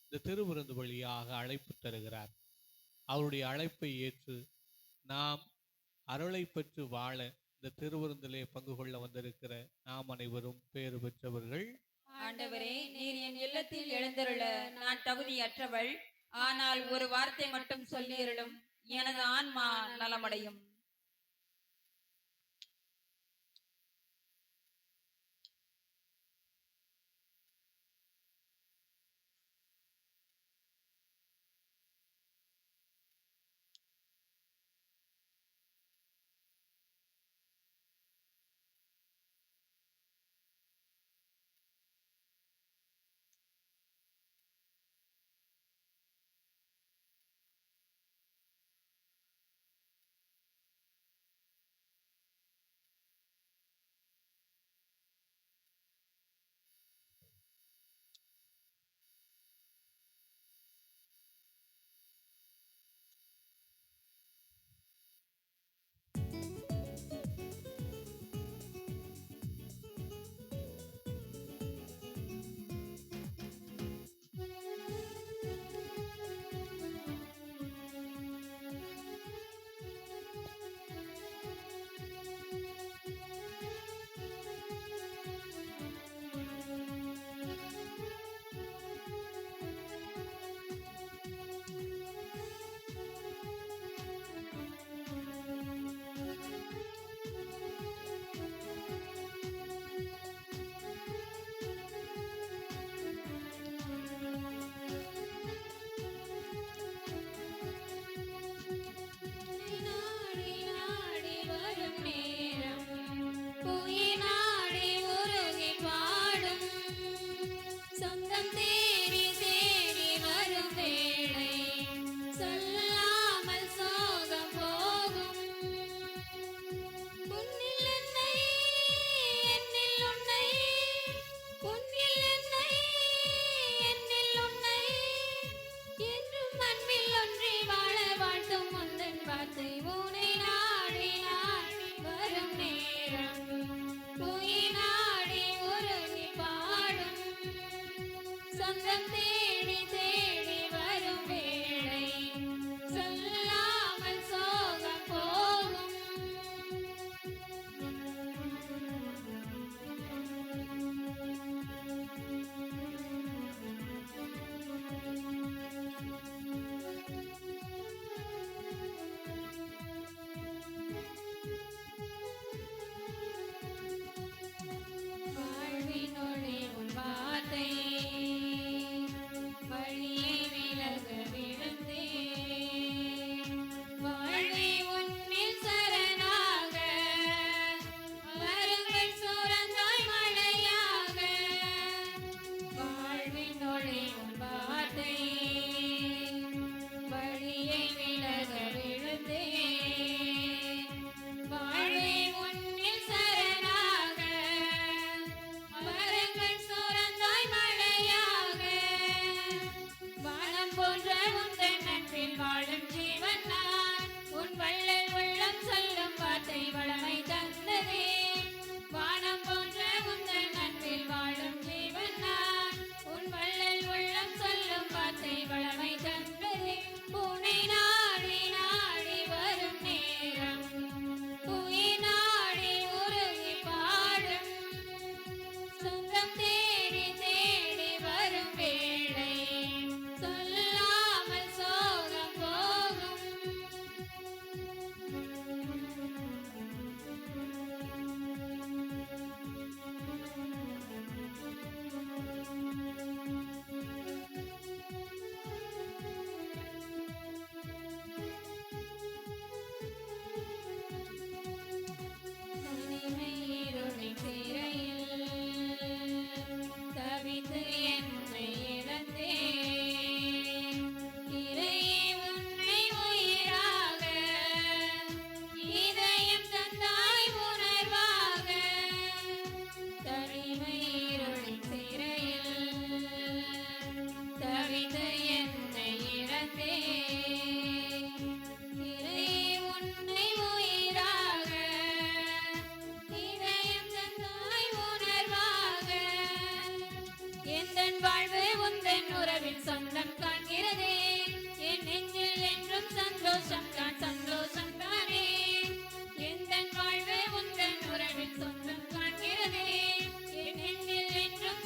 D: இந்த திருவிருந்து வழியாக அழைப்பு தருகிறார். அவருடைய அழைப்பை ஏற்று நாம் அருளை பெற்று வாழ இந்த திருவிருந்திலே பங்கு கொள்ள வந்திருக்கிற நாம் அனைவரும் பேறு பெற்றவர்கள்.
E: ஆண்டவரே, நீர் என் இல்லத்தில் எழுந்தருள நான் தகுதியற்றவள். ஆனால் ஒரு வார்த்தை மட்டும் சொல்லியருளும், எனது ஆன்மா நலமடையும்.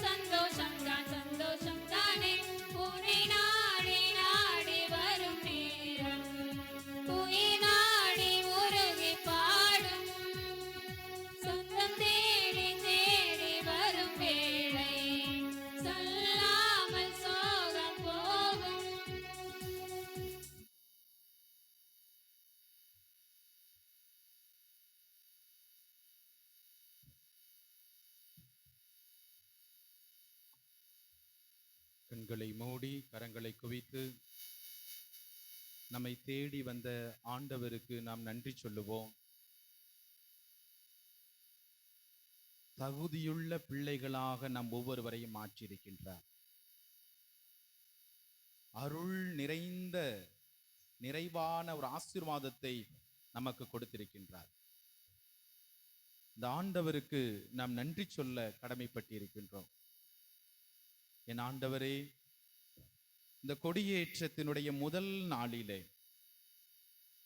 A: சந்தோஷம் தான் சந்தோஷம் தானே உன்னை நாடி நாடி
M: கண்களை மூடி கரங்களை குவித்து நம்மை தேடி வந்த ஆண்டவருக்கு நாம் நன்றி சொல்லுவோம். தகுதியுள்ள பிள்ளைகளாக நம் ஒவ்வொருவரையும் மாற்றியிருக்கின்றார். அருள் நிறைந்த நிறைவான ஒரு ஆசீர்வாதத்தை நமக்கு கொடுத்திருக்கின்றார். இந்த ஆண்டவருக்கு நாம் நன்றி சொல்ல கடமைப்பட்டிருக்கின்றோம். என் ஆண்டவரே, இந்த கொடியேற்றத்தினுடைய முதல் நாளிலே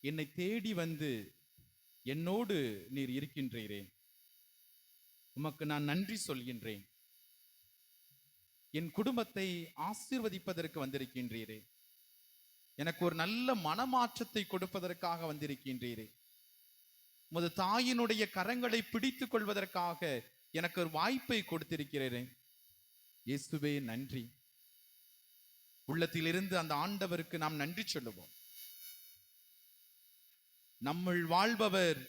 M: என்னை தேடி வந்து என்னோடு நீர் இருக்கின்றீரே, உமக்கு நான் நன்றி சொல்கின்றேன். என் குடும்பத்தை ஆசீர்வதிப்பதற்கு வந்திருக்கின்றீரே, எனக்கு ஒரு நல்ல மனமாற்றத்தை கொடுப்பதற்காக வந்திருக்கின்றீரே, உமது தாயினுடைய கரங்களை பிடித்துக் கொள்வதற்காக எனக்கு ஒரு வாய்ப்பை கொடுத்திருக்கிறேன். இயேசுவே நன்றி. உள்ளத்திலிருந்து அந்த ஆண்டவருக்கு நாம் நன்றி சொல்லுவோம். நம்முள் வாழ்பவர்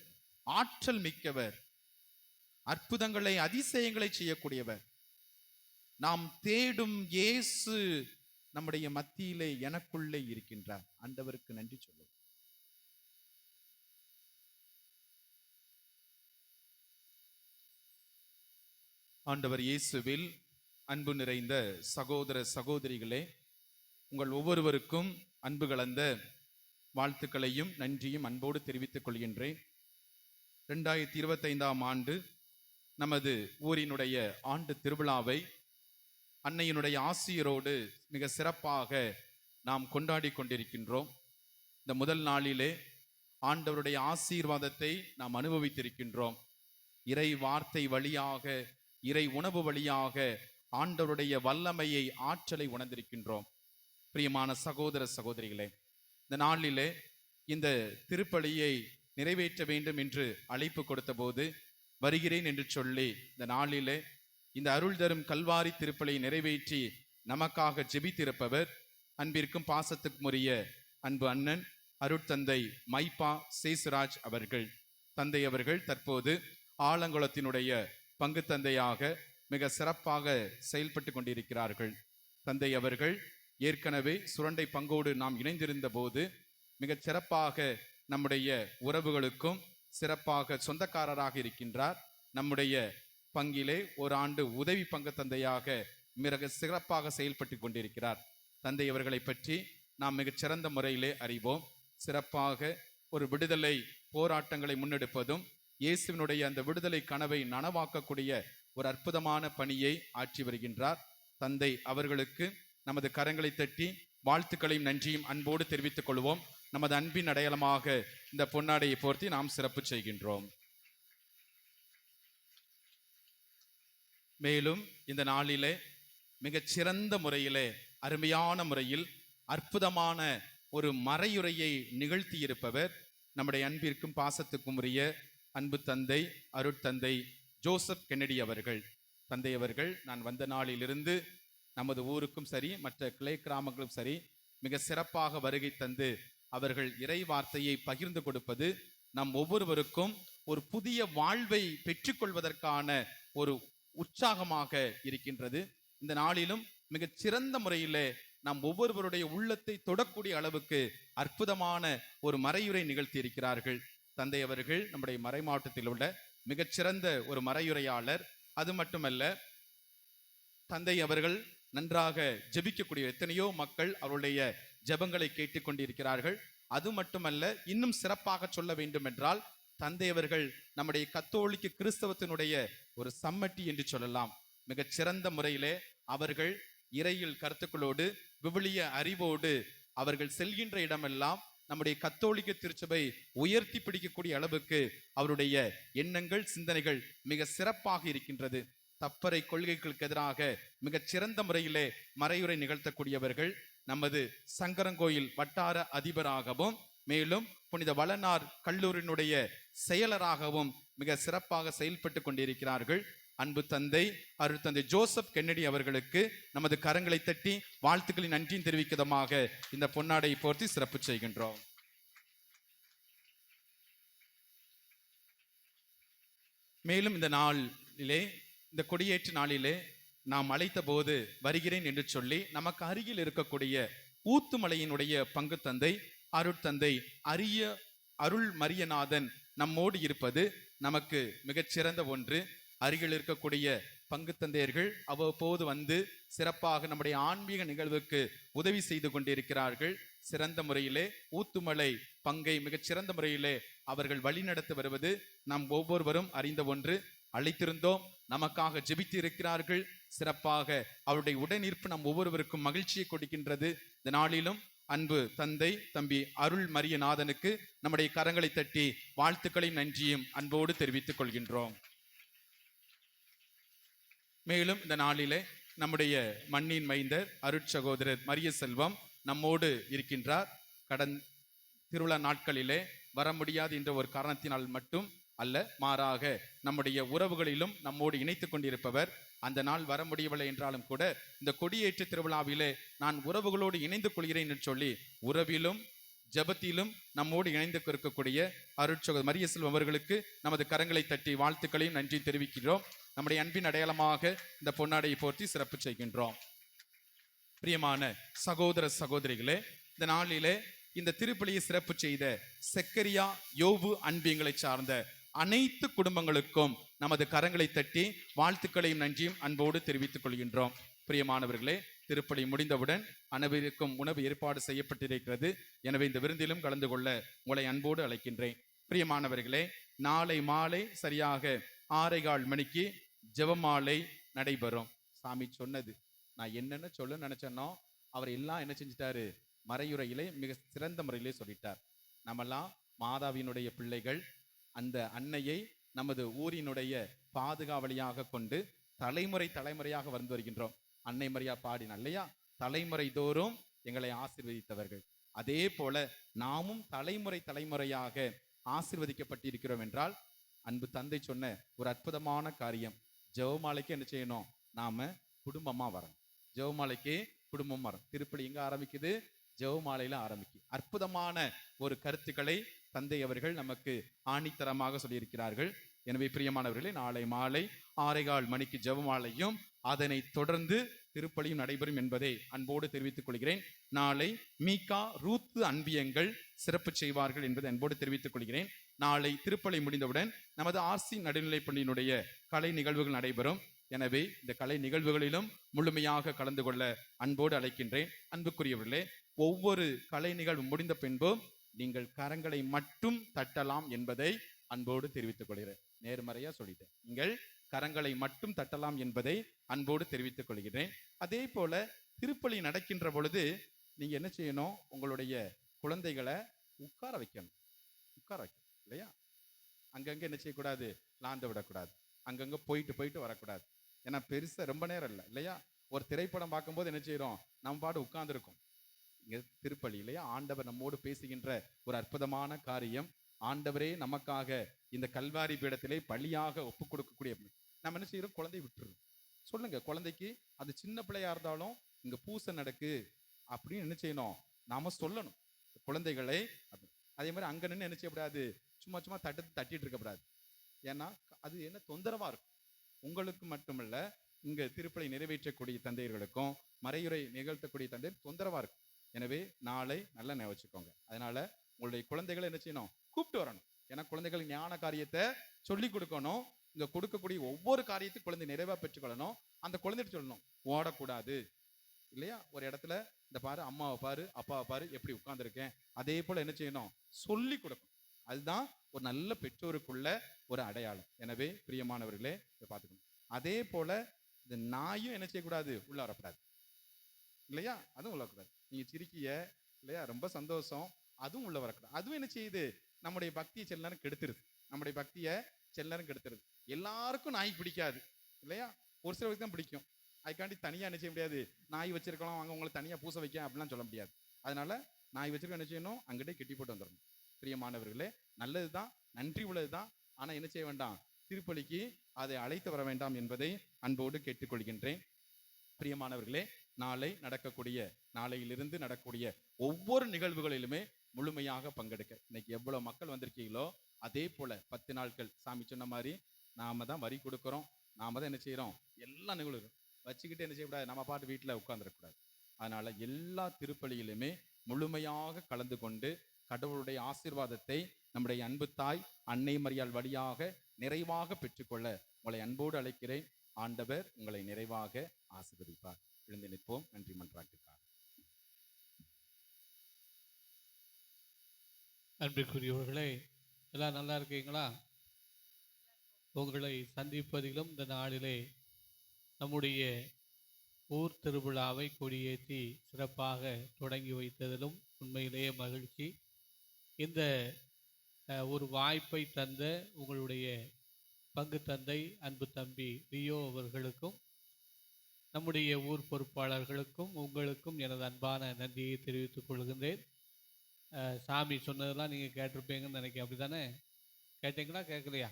M: ஆற்றல் மிக்கவர், அற்புதங்களை அதிசயங்களை செய்யக்கூடியவர். நாம் தேடும் இயேசு நம்முடைய மத்தியிலே எனக்குள்ளே இருக்கின்றார். ஆண்டவருக்கு நன்றி சொல்லுவோம். ஆண்டவர் இயேசுவில் அன்பு நிறைந்த சகோதர சகோதரிகளே, உங்கள் ஒவ்வொருவருக்கும் அன்பு கலந்த வாழ்த்துக்களையும் நன்றியும் அன்போடு தெரிவித்துக் கொள்கின்றேன். 2025ஆம் ஆண்டு நமது ஊரினுடைய ஆண்டு திருவிழாவை அன்னையினுடைய ஆசிரியரோடு மிக சிறப்பாக நாம் கொண்டாடி கொண்டிருக்கின்றோம். இந்த முதல் நாளிலே ஆண்டவருடைய ஆசீர்வாதத்தை நாம் அனுபவித்திருக்கின்றோம். இறை வார்த்தை வழியாக, இறை உணவு வழியாக ஆண்டவருடைய வல்லமையை, ஆற்றலை உணர்ந்திருக்கின்றோம். பிரியமான சகோதர சகோதரிகளே, இந்த நாளிலே இந்த திருப்பலியை நிறைவேற்ற வேண்டும் என்று அழைப்பு கொடுத்த போது வருகிறேன் என்று சொல்லி இந்த நாளிலே இந்த அருள் தரும் கல்வாரி திருப்பலியை நிறைவேற்றி நமக்காக ஜெபித்திருப்பவர் அன்பிற்கும் பாசத்துக்கும் உரிய அன்பு அண்ணன் அருட்தந்தை மைப்பா சேசுராஜ் அவர்கள். தந்தை அவர்கள் தற்போது ஆலங்குளத்தினுடைய பங்கு தந்தையாக மிக சிறப்பாக செயல்பட்டு கொண்டிருக்கிறார்கள். தந்தை அவர்கள் ஏற்கனவே சுரண்டை பங்கோடு நாம் இணைந்திருந்த போது மிகச் சிறப்பாக நம்முடைய உறவுகளுக்கும் சிறப்பாக சொந்தக்காரராக இருக்கின்றார். நம்முடைய பங்கிலே ஒரு ஆண்டு உதவி பங்கு தந்தையாக மிக சிறப்பாக செயல்பட்டு கொண்டிருக்கிறார். தந்தை அவர்களை பற்றி நாம் மிகச் சிறந்த முறையிலே அறிவோம். சிறப்பாக ஒரு விடுதலை போராட்டங்களை முன்னெடுப்பதும் இயேசுவினுடைய அந்த விடுதலை கனவை நனவாக்கக்கூடிய ஒரு அற்புதமான பணியை ஆற்றி வருகின்றார். தந்தை அவர்களுக்கு நமது கரங்களை தட்டி வாழ்த்துக்களையும் நன்றியும் அன்போடு தெரிவித்துக் கொள்வோம். நமது அன்பின் அடையாளமாக இந்த பொன்னாடையை போர்த்தி நாம் சிறப்பு செய்கின்றோம். மேலும் இந்த நாளிலே மிகச் சிறந்த முறையிலே, அருமையான முறையில், அற்புதமான ஒரு மறையுரையை நிகழ்த்தி இருப்பவர் நம்முடைய அன்பிற்கும் பாசத்துக்கும் உரிய அன்பு தந்தை அருட்தந்தை ஜோசப் கென்னடி அவர்கள். தந்தை அவர்கள் நான் வந்த நாளிலிருந்து நமது ஊருக்கும் சரி, மற்ற கிளை கிராமங்களும் சரி, மிக சிறப்பாக வருகை தந்து அவர்கள் இறை வார்த்தையை பகிர்ந்து கொடுப்பது நம் ஒவ்வொருவருக்கும் ஒரு புதிய வாழ்வை பெற்றுக்கொள்வதற்கான ஒரு உற்சாகமாக இருக்கின்றது. இந்த நாளிலும் மிகச் சிறந்த முறையிலே நாம் ஒவ்வொருவருடைய உள்ளத்தை தொடக்கூடிய அளவுக்கு அற்புதமான ஒரு மறையுரை நிகழ்த்தி இருக்கிறார்கள். தந்தை அவர்கள் நம்முடைய மறை மாவட்டத்தில் உள்ள மிகச்சிறந்த ஒரு மறையுரையாளர். அது மட்டுமல்ல, தந்தை அவர்கள் நன்றாக ஜெபிக்கக்கூடிய எத்தனையோ மக்கள் அவருடைய ஜெபங்களை கேட்டுக்கொண்டிருக்கிறார்கள். அது மட்டுமல்ல, இன்னும் சிறப்பாக சொல்ல வேண்டும் என்றால், தந்தை அவர்கள் நம்முடைய கத்தோலிக்க கிறிஸ்தவத்தினுடைய ஒரு சம்மட்டி என்று சொல்லலாம். மிகச் சிறந்த முறையிலே அவர்கள் இறையில் கருத்துக்களோடு, விவிலிய அறிவோடு அவர்கள் செல்கின்ற இடமெல்லாம் நம்முடைய கத்தோலிக்க திருச்சபை உயர்த்தி பிடிக்கக்கூடிய அளவுக்கு அவருடைய எண்ணங்கள், சிந்தனைகள் மிக சிறப்பாக இருக்கின்றது. தப்பறை கொள்கைகளுக்கு எதிராக மிகச் சிறந்த முறையிலே மறையுரை நிகழ்த்தக்கூடியவர்கள் நமது சங்கரங்கோயில் வட்டார அதிபராகவும், மேலும் புனித வளனார் கல்லூரியினுடைய செயலராகவும் மிக சிறப்பாக செயல்பட்டு கொண்டிருக்கிறார்கள். அன்பு தந்தை அருட்தந்தை ஜோசப் கென்னடி அவர்களுக்கு நமது கரங்களை தட்டி வாழ்த்துக்களின் நன்றியும் தெரிவிக்கதமாக இந்த பொன்னாடையை போர்த்தி சிறப்பு செய்கின்றோம். மேலும் இந்த நாளிலே, இந்த கொடியேற்று நாளிலே நாம் அழைத்த போது வருகிறேன் என்று சொல்லி நமக்கு அருகில் இருக்கக்கூடிய ஊத்துமலையினுடைய பங்கு தந்தை அருட்தந்தை அருள் மரியநாதன் நம்மோடு இருப்பது நமக்கு மிகச்சிறந்த ஒன்று. அருகில் இருக்கக்கூடிய பங்கு தந்தையர்கள் அவ்வப்போது வந்து சிறப்பாக நம்முடைய ஆன்மீக நிகழ்வுக்கு உதவி செய்து கொண்டிருக்கிறார்கள். சிறந்த முறையிலே ஊத்துமலை பங்கை மிகச்சிறந்த முறையிலே அவர்கள் வழிநடத்தி வருவது நாம் ஒவ்வொருவரும் அறிந்த ஒன்று. அழைத்திருந்தோம், நமக்காக ஜெபித்து இருக்கிறார்கள். சிறப்பாக அவருடைய உடனிருப்பு நம் ஒவ்வொருவருக்கும் மகிழ்ச்சியை கொடுக்கின்றது. இந்த நாளிலும் அன்பு தந்தை தம்பி அருள் மரியநாதனுக்கு நம்முடைய கரங்களை தட்டி வாழ்த்துக்களையும் நன்றியும் அன்போடு தெரிவித்துக் கொள்கின்றோம். மேலும் இந்த நாளிலே நம்முடைய மண்ணின் மைந்தர் அருட்சகோதரர் மரிய செல்வம் நம்மோடு இருக்கின்றார். திருவிழா நாட்களிலே வர முடியாது என்ற ஒரு காரணத்தினால் மட்டும் அல்ல, மாறாக நம்முடைய உறவுகளிலும் நம்மோடு இணைத்து கொண்டிருப்பவர். அந்த நாள் வர முடியவில்லை என்றாலும் கூட இந்த கொடியேற்று திருவிழாவிலே நான் உறவுகளோடு இணைந்து கொள்கிறேன் என்று சொல்லி உறவிலும் ஜபத்திலும் நம்மோடு இணைந்து இருக்கக்கூடிய அருட்சகோதரர் மரிய செல்வம் அவர்களுக்கு நமது கரங்களை தட்டி வாழ்த்துக்களையும் நன்றி தெரிவிக்கிறோம். நம்முடைய அன்பின் அடையாளமாக இந்த பொன்னாடையை போர்த்தி சிறப்பு செய்கின்றோம். பிரியமான சகோதர சகோதரிகளே, இந்த நாளிலே இந்த திருப்பலியை சிறப்பு செய்த செக்கரியா யோபு அன்பியங்களை சார்ந்த அனைத்து குடும்பங்களுக்கும் நமது கரங்களை தட்டி வாழ்த்துக்களையும் நன்றியும் அன்போடு தெரிவித்துக் கொள்கின்றோம். பிரியமானவர்களே, திருப்பலி முடிந்தவுடன் அனைவருக்கும் உணவு ஏற்பாடு செய்யப்பட்டிருக்கிறது. எனவே இந்த விருந்திலும் கலந்து கொள்ள உங்களை அன்போடு அழைக்கின்றேன். பிரியமானவர்களே, நாளை மாலை சரியாக 6:15 மணிக்கு ஜெபமாலை நடைபெறும். சாமி சொன்னது நான் என்னென்ன சொல்ல நினைச்சேனோ அவர் எல்லாம் என்ன செஞ்சிட்டாரு, மறையுறையிலே மிக சிறந்த முறையிலே சொல்லிட்டார். நம்மெல்லாம் மாதாவினுடைய பிள்ளைகள். அந்த அன்னையை நமது ஊரினுடைய பாதுகாவலியாக கொண்டு தலைமுறையாக வந்து வருகின்றோம். அன்னை மரியா பாடின இல்லையா, தலைமுறை தோறும் எங்களை ஆசீர்வதித்தவர்கள். அதே போல நாமும் தலைமுறையாக ஆசீர்வதிக்கப்பட்டிருக்கிறோம் என்றால் அன்பு தந்தை சொன்ன ஒரு அற்புதமான காரியம், ஜெபமாலைக்கு என்ன செய்யணும், நாம குடும்பமா வரணும். ஜெபமாலைக்கு குடும்பம் வரும். திருப்பலி எங்க ஆரம்பிக்குது, ஜெபமாலையில ஆரம்பிக்கு. அற்புதமான ஒரு கருத்துக்களை தந்தை அவர்கள் நமக்கு ஆணித்தரமாக சொல்லியிருக்கிறார்கள். எனவே பிரியமானவர்களே, நாளை மாலை 6:15 மணிக்கு ஜெபமாலையும் அதனை தொடர்ந்து திருப்பலியும் நடைபெறும் என்பதை அன்போடு தெரிவித்துக் கொள்கிறேன். நாளை மீகா ரூத்து அன்பியங்கள் சிறப்பு செய்வார்கள் என்பதை அன்போடு தெரிவித்துக் கொள்கிறேன். நாளை திருப்பலி முடிந்தவுடன் நமது ஆர்சி நடுநிலைப்பள்ளியினுடைய கலை நிகழ்வுகள் நடைபெறும். எனவே இந்த கலை நிகழ்வுகளிலும் முழுமையாக கலந்து கொள்ள அன்போடு அழைக்கின்றேன். அன்புக்குரியவர்களே, ஒவ்வொரு கலை நிகழ்வு முடிந்த பின்பும் நீங்கள் கரங்களை மட்டும் தட்டலாம் என்பதை அன்போடு தெரிவித்துக் கொள்கிறேன். நேர்மறையா சொல்லிட்டேன், நீங்கள் கரங்களை மட்டும் தட்டலாம் என்பதை அன்போடு தெரிவித்துக் கொள்கிறேன். அதே போல திருப்பலி நடக்கின்ற பொழுது நீங்க என்ன செய்யணும், உங்களுடைய குழந்தைகளை உட்கார வைக்கணும் இல்லையா. அங்கங்க என்ன செய்யக்கூடாது, லாந்த விடக்கூடாது. அங்கங்க போயிட்டு வரக்கூடாது. ஏன்னா பெருசா ரொம்ப நேரம் இல்லை இல்லையா. ஒரு திரைப்படம் பார்க்கும்போது என்ன செய்யறோம், நம்ம பாட்டு உட்கார்ந்துருக்கோம். இங்க திருப்பலி இல்லையா, ஆண்டவர் நம்மோடு பேசுகின்ற ஒரு அற்புதமான காரியம். ஆண்டவரே நமக்காக இந்த கல்வாரி பீடத்திலே பலியாக ஒப்பு கொடுக்கக்கூடிய நம்ம என்ன செய்யறோம், குழந்தை விட்டுருவோம். சொல்லுங்க, குழந்தைக்கு அது சின்ன பிள்ளையா இருந்தாலும் இங்க பூசை நடக்கு அப்படின்னு என்ன செய்யணும், நாம சொல்லணும் குழந்தைகளை. அதே மாதிரி அங்க நின்று என்ன செய்யக்கூடாது, சும்மா தட்டிட்டு இருக்கக்கூடாது. ஏன்னா அது என்ன தொந்தரவா இருக்கும். உங்களுக்கு மட்டுமல்ல, இங்க திருப்பலி நிறைவேற்றக்கூடிய தந்தையர்களுக்கும் மறையுறை நிகழ்த்தக்கூடிய தந்தையர் தொந்தரவா இருக்கும். எனவே நாளை நல்லா ஞாபகம் வச்சுக்கோங்க. அதனால உங்களுடைய குழந்தைகளை என்ன செய்யணும், கூப்பிட்டு வரணும். ஏன்னா குழந்தைகளுக்கு ஞான காரியத்தை சொல்லி கொடுக்கணும். இங்க கொடுக்கக்கூடிய ஒவ்வொரு காரியத்தையும் குழந்தை நிறைவா பெற்றுக்கொள்ளணும். அந்த குழந்தைகிட்ட சொல்லணும், ஓடக்கூடாது இல்லையா. ஒரு இடத்துல இந்த பாரு, அம்மாவை பாரு, அப்பாவை பாரு, எப்படி உட்கார்ந்துருக்கேன். அதே போல என்ன செய்யணும், சொல்லி கொடுக்கணும். அதுதான் ஒரு நல்ல பெற்றோருக்குள்ள ஒரு அடையாளம். எனவே பிரியமானவர்களே, இதை பார்த்துக்கணும். அதே போல இந்த நாயும் என்ன செய்யக்கூடாது, உள்ள வரக்கூடாது இல்லையா. அதுவும் உள்ள வரக்கூடாது. நீங்க சிரிக்கிய இல்லையா, ரொம்ப சந்தோஷம், அதுவும் உள்ள வரக்கூடாது. அதுவும் என்ன செய்யுது, நம்முடைய பக்தியை சில நேரம் கெடுத்துருது. நம்முடைய பக்தியை சில நேரம் கெடுத்துருது. எல்லாருக்கும் நாய் பிடிக்காது இல்லையா, ஒரு சிலருக்கு தான் பிடிக்கும். அதுக்காண்டி தனியா என்ன செய்ய முடியாது, நாய் வச்சிருக்கலாம் வாங்க உங்களை தனியா பூச வைக்க அப்படிலாம் சொல்ல முடியாது. அதனால நாய் வச்சிருக்க என்ன செய்யணும், அங்கிட்டே கெட்டி போட்டு வந்துடணும். பிரியமானவர்களே, நல்லதுதான், நன்றி உள்ளதுதான். ஆனா என்ன செய்ய வேண்டாம், திருப்பலிக்கு அதை அழைத்து வர வேண்டாம் என்பதை அன்போடு கேட்டுக்கொள்கின்றேன். பிரியமானவர்களே, நாளையிலிருந்து நடக்கக்கூடிய ஒவ்வொரு நிகழ்வுகளிலுமே முழுமையாக பங்கெடுக்க இன்னைக்கு எவ்வளவு மக்கள் வந்திருக்கீங்களோ அதே போல 10 நாட்கள் சாமி சொன்ன மாதிரி நாம தான் வரி கொடுக்கிறோம். நாம தான் என்ன செய்யறோம், எல்லா நிகழ்வுகளும் வச்சுக்கிட்டு என்ன செய்யக்கூடாது, நம்ம பாட்டு வீட்டில் உட்காந்துடக்கூடாது. அதனால எல்லா திருப்பலியிலுமே முழுமையாக கலந்து கொண்டு கடவுளுடைய ஆசீர்வாதத்தை நம்முடைய அன்பு தாய் அன்னை மரியாள் வழியாக நிறைவாக பெற்றுக்கொள்ள உங்களை அன்போடு அழைக்கிறேன். ஆண்டவர் உங்களை நிறைவாக ஆசீர்வதிப்பார். எழுந்து நிற்போம். நன்றி மன்றாட்டுக்காக.
D: அன்பிற்குரியவர்களே, எல்லாம் நல்லா இருக்கீங்களா? உங்களை சந்திப்பதிலும் இந்த நாளிலே நம்முடைய ஊர் திருவிழாவை கொடியேற்றி சிறப்பாக தொடங்கி வைத்ததிலும் உண்மையிலேயே மகிழ்ச்சி. இந்த ஒரு வாய்ப்பை தந்த உங்களுடைய பங்கு தந்தை அன்பு தம்பி லியோ அவர்களுக்கும் நம்முடைய ஊர் பொறுப்பாளர்களுக்கும் உங்களுக்கும் எனது அன்பான நன்றியை தெரிவித்துக் கொள்கின்றேன். சாமி சொன்னதெல்லாம் நீங்கள் கேட்டிருப்பீங்கன்னு நினைக்கிறேன். அப்படி தானே கேட்டீங்களா, கேட்கலையா?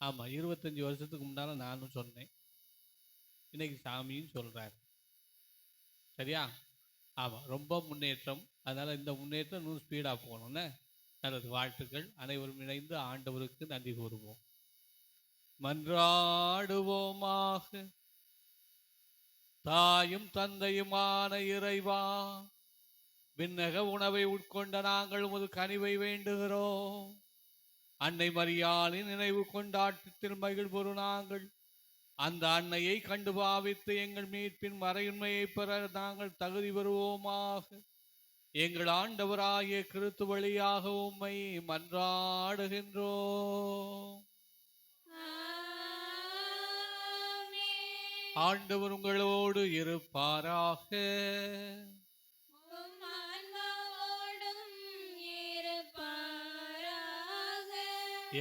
D: ஆமாம், 25 வருஷத்துக்கு முன்னால் நானும் சொன்னேன், இன்னைக்கு சாமியும் சொல்கிறார். சரியா? ஆமாம், ரொம்ப முன்னேற்றம். அதனால் இந்த முன்னேற்றம் இன்னும் ஸ்பீடாக போகணும்னு நல்லது. வாழ்த்துக்கள். அனைவரும் இணைந்து ஆண்டவருக்கு நன்றி கூறுவோம். மன்றாடுவோமாக. தாயும் தந்தையுமான இறைவா, விண்ணக உணவை உட்கொண்ட நாங்கள் உமது கனிவை வேண்டுகிறோம். அன்னை மரியாளின் நினைவு கொண்டாட்டத்தில் மகிழ்வுறு நாங்கள் அந்த அன்னையை கண்டு பாவித்து எங்கள் மீட்பின் மறையுண்மையை பெற நாங்கள் தகுதி பெறுவோமாக. எங்கள் ஆண்டவராகிய கிறிஸ்து வழியாக உம்மை மன்றாடுகின்றோம். ஆண்டவர் உங்களோடு இருப்பாராக.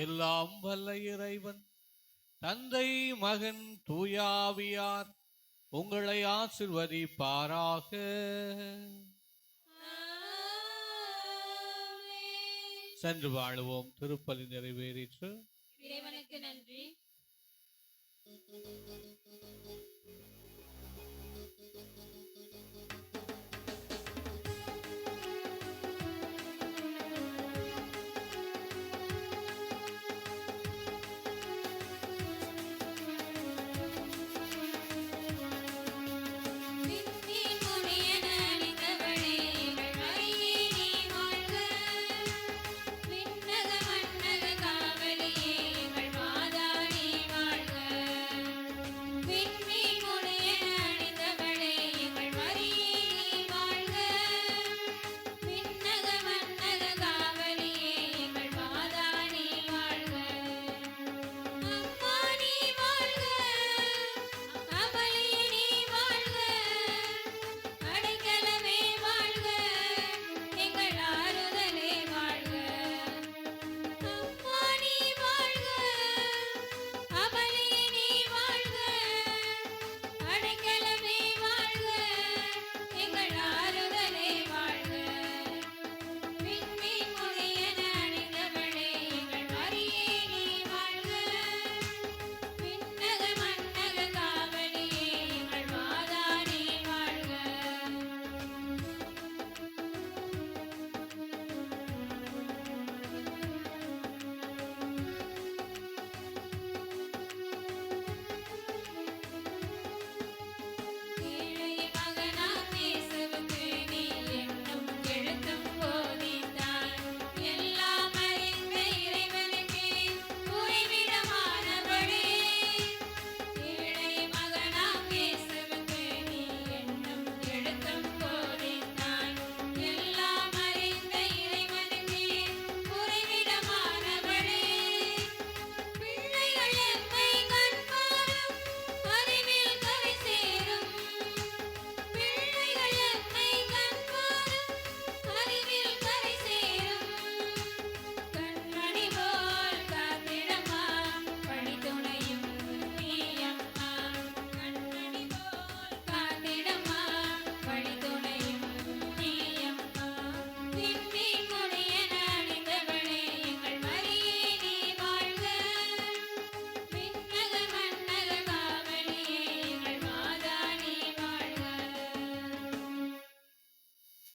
D: எல்லாம் வல்ல இறைவன் தந்தை மகன் தூயாவியார் உங்களை ஆசிர்வதிப்பாராக. சென்று வாழுவோம். திருப்பலி நிறைவேறிற்று.
A: இறைவனுக்கு நன்றி.